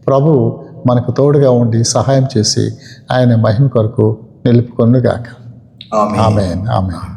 ప్రభువు మనకు తోడుగా ఉండి సహాయం చేసి ఆయన మహిమ కొరకు నిలుపుకొనుగాక. ఆమేన్. ఆమేన్.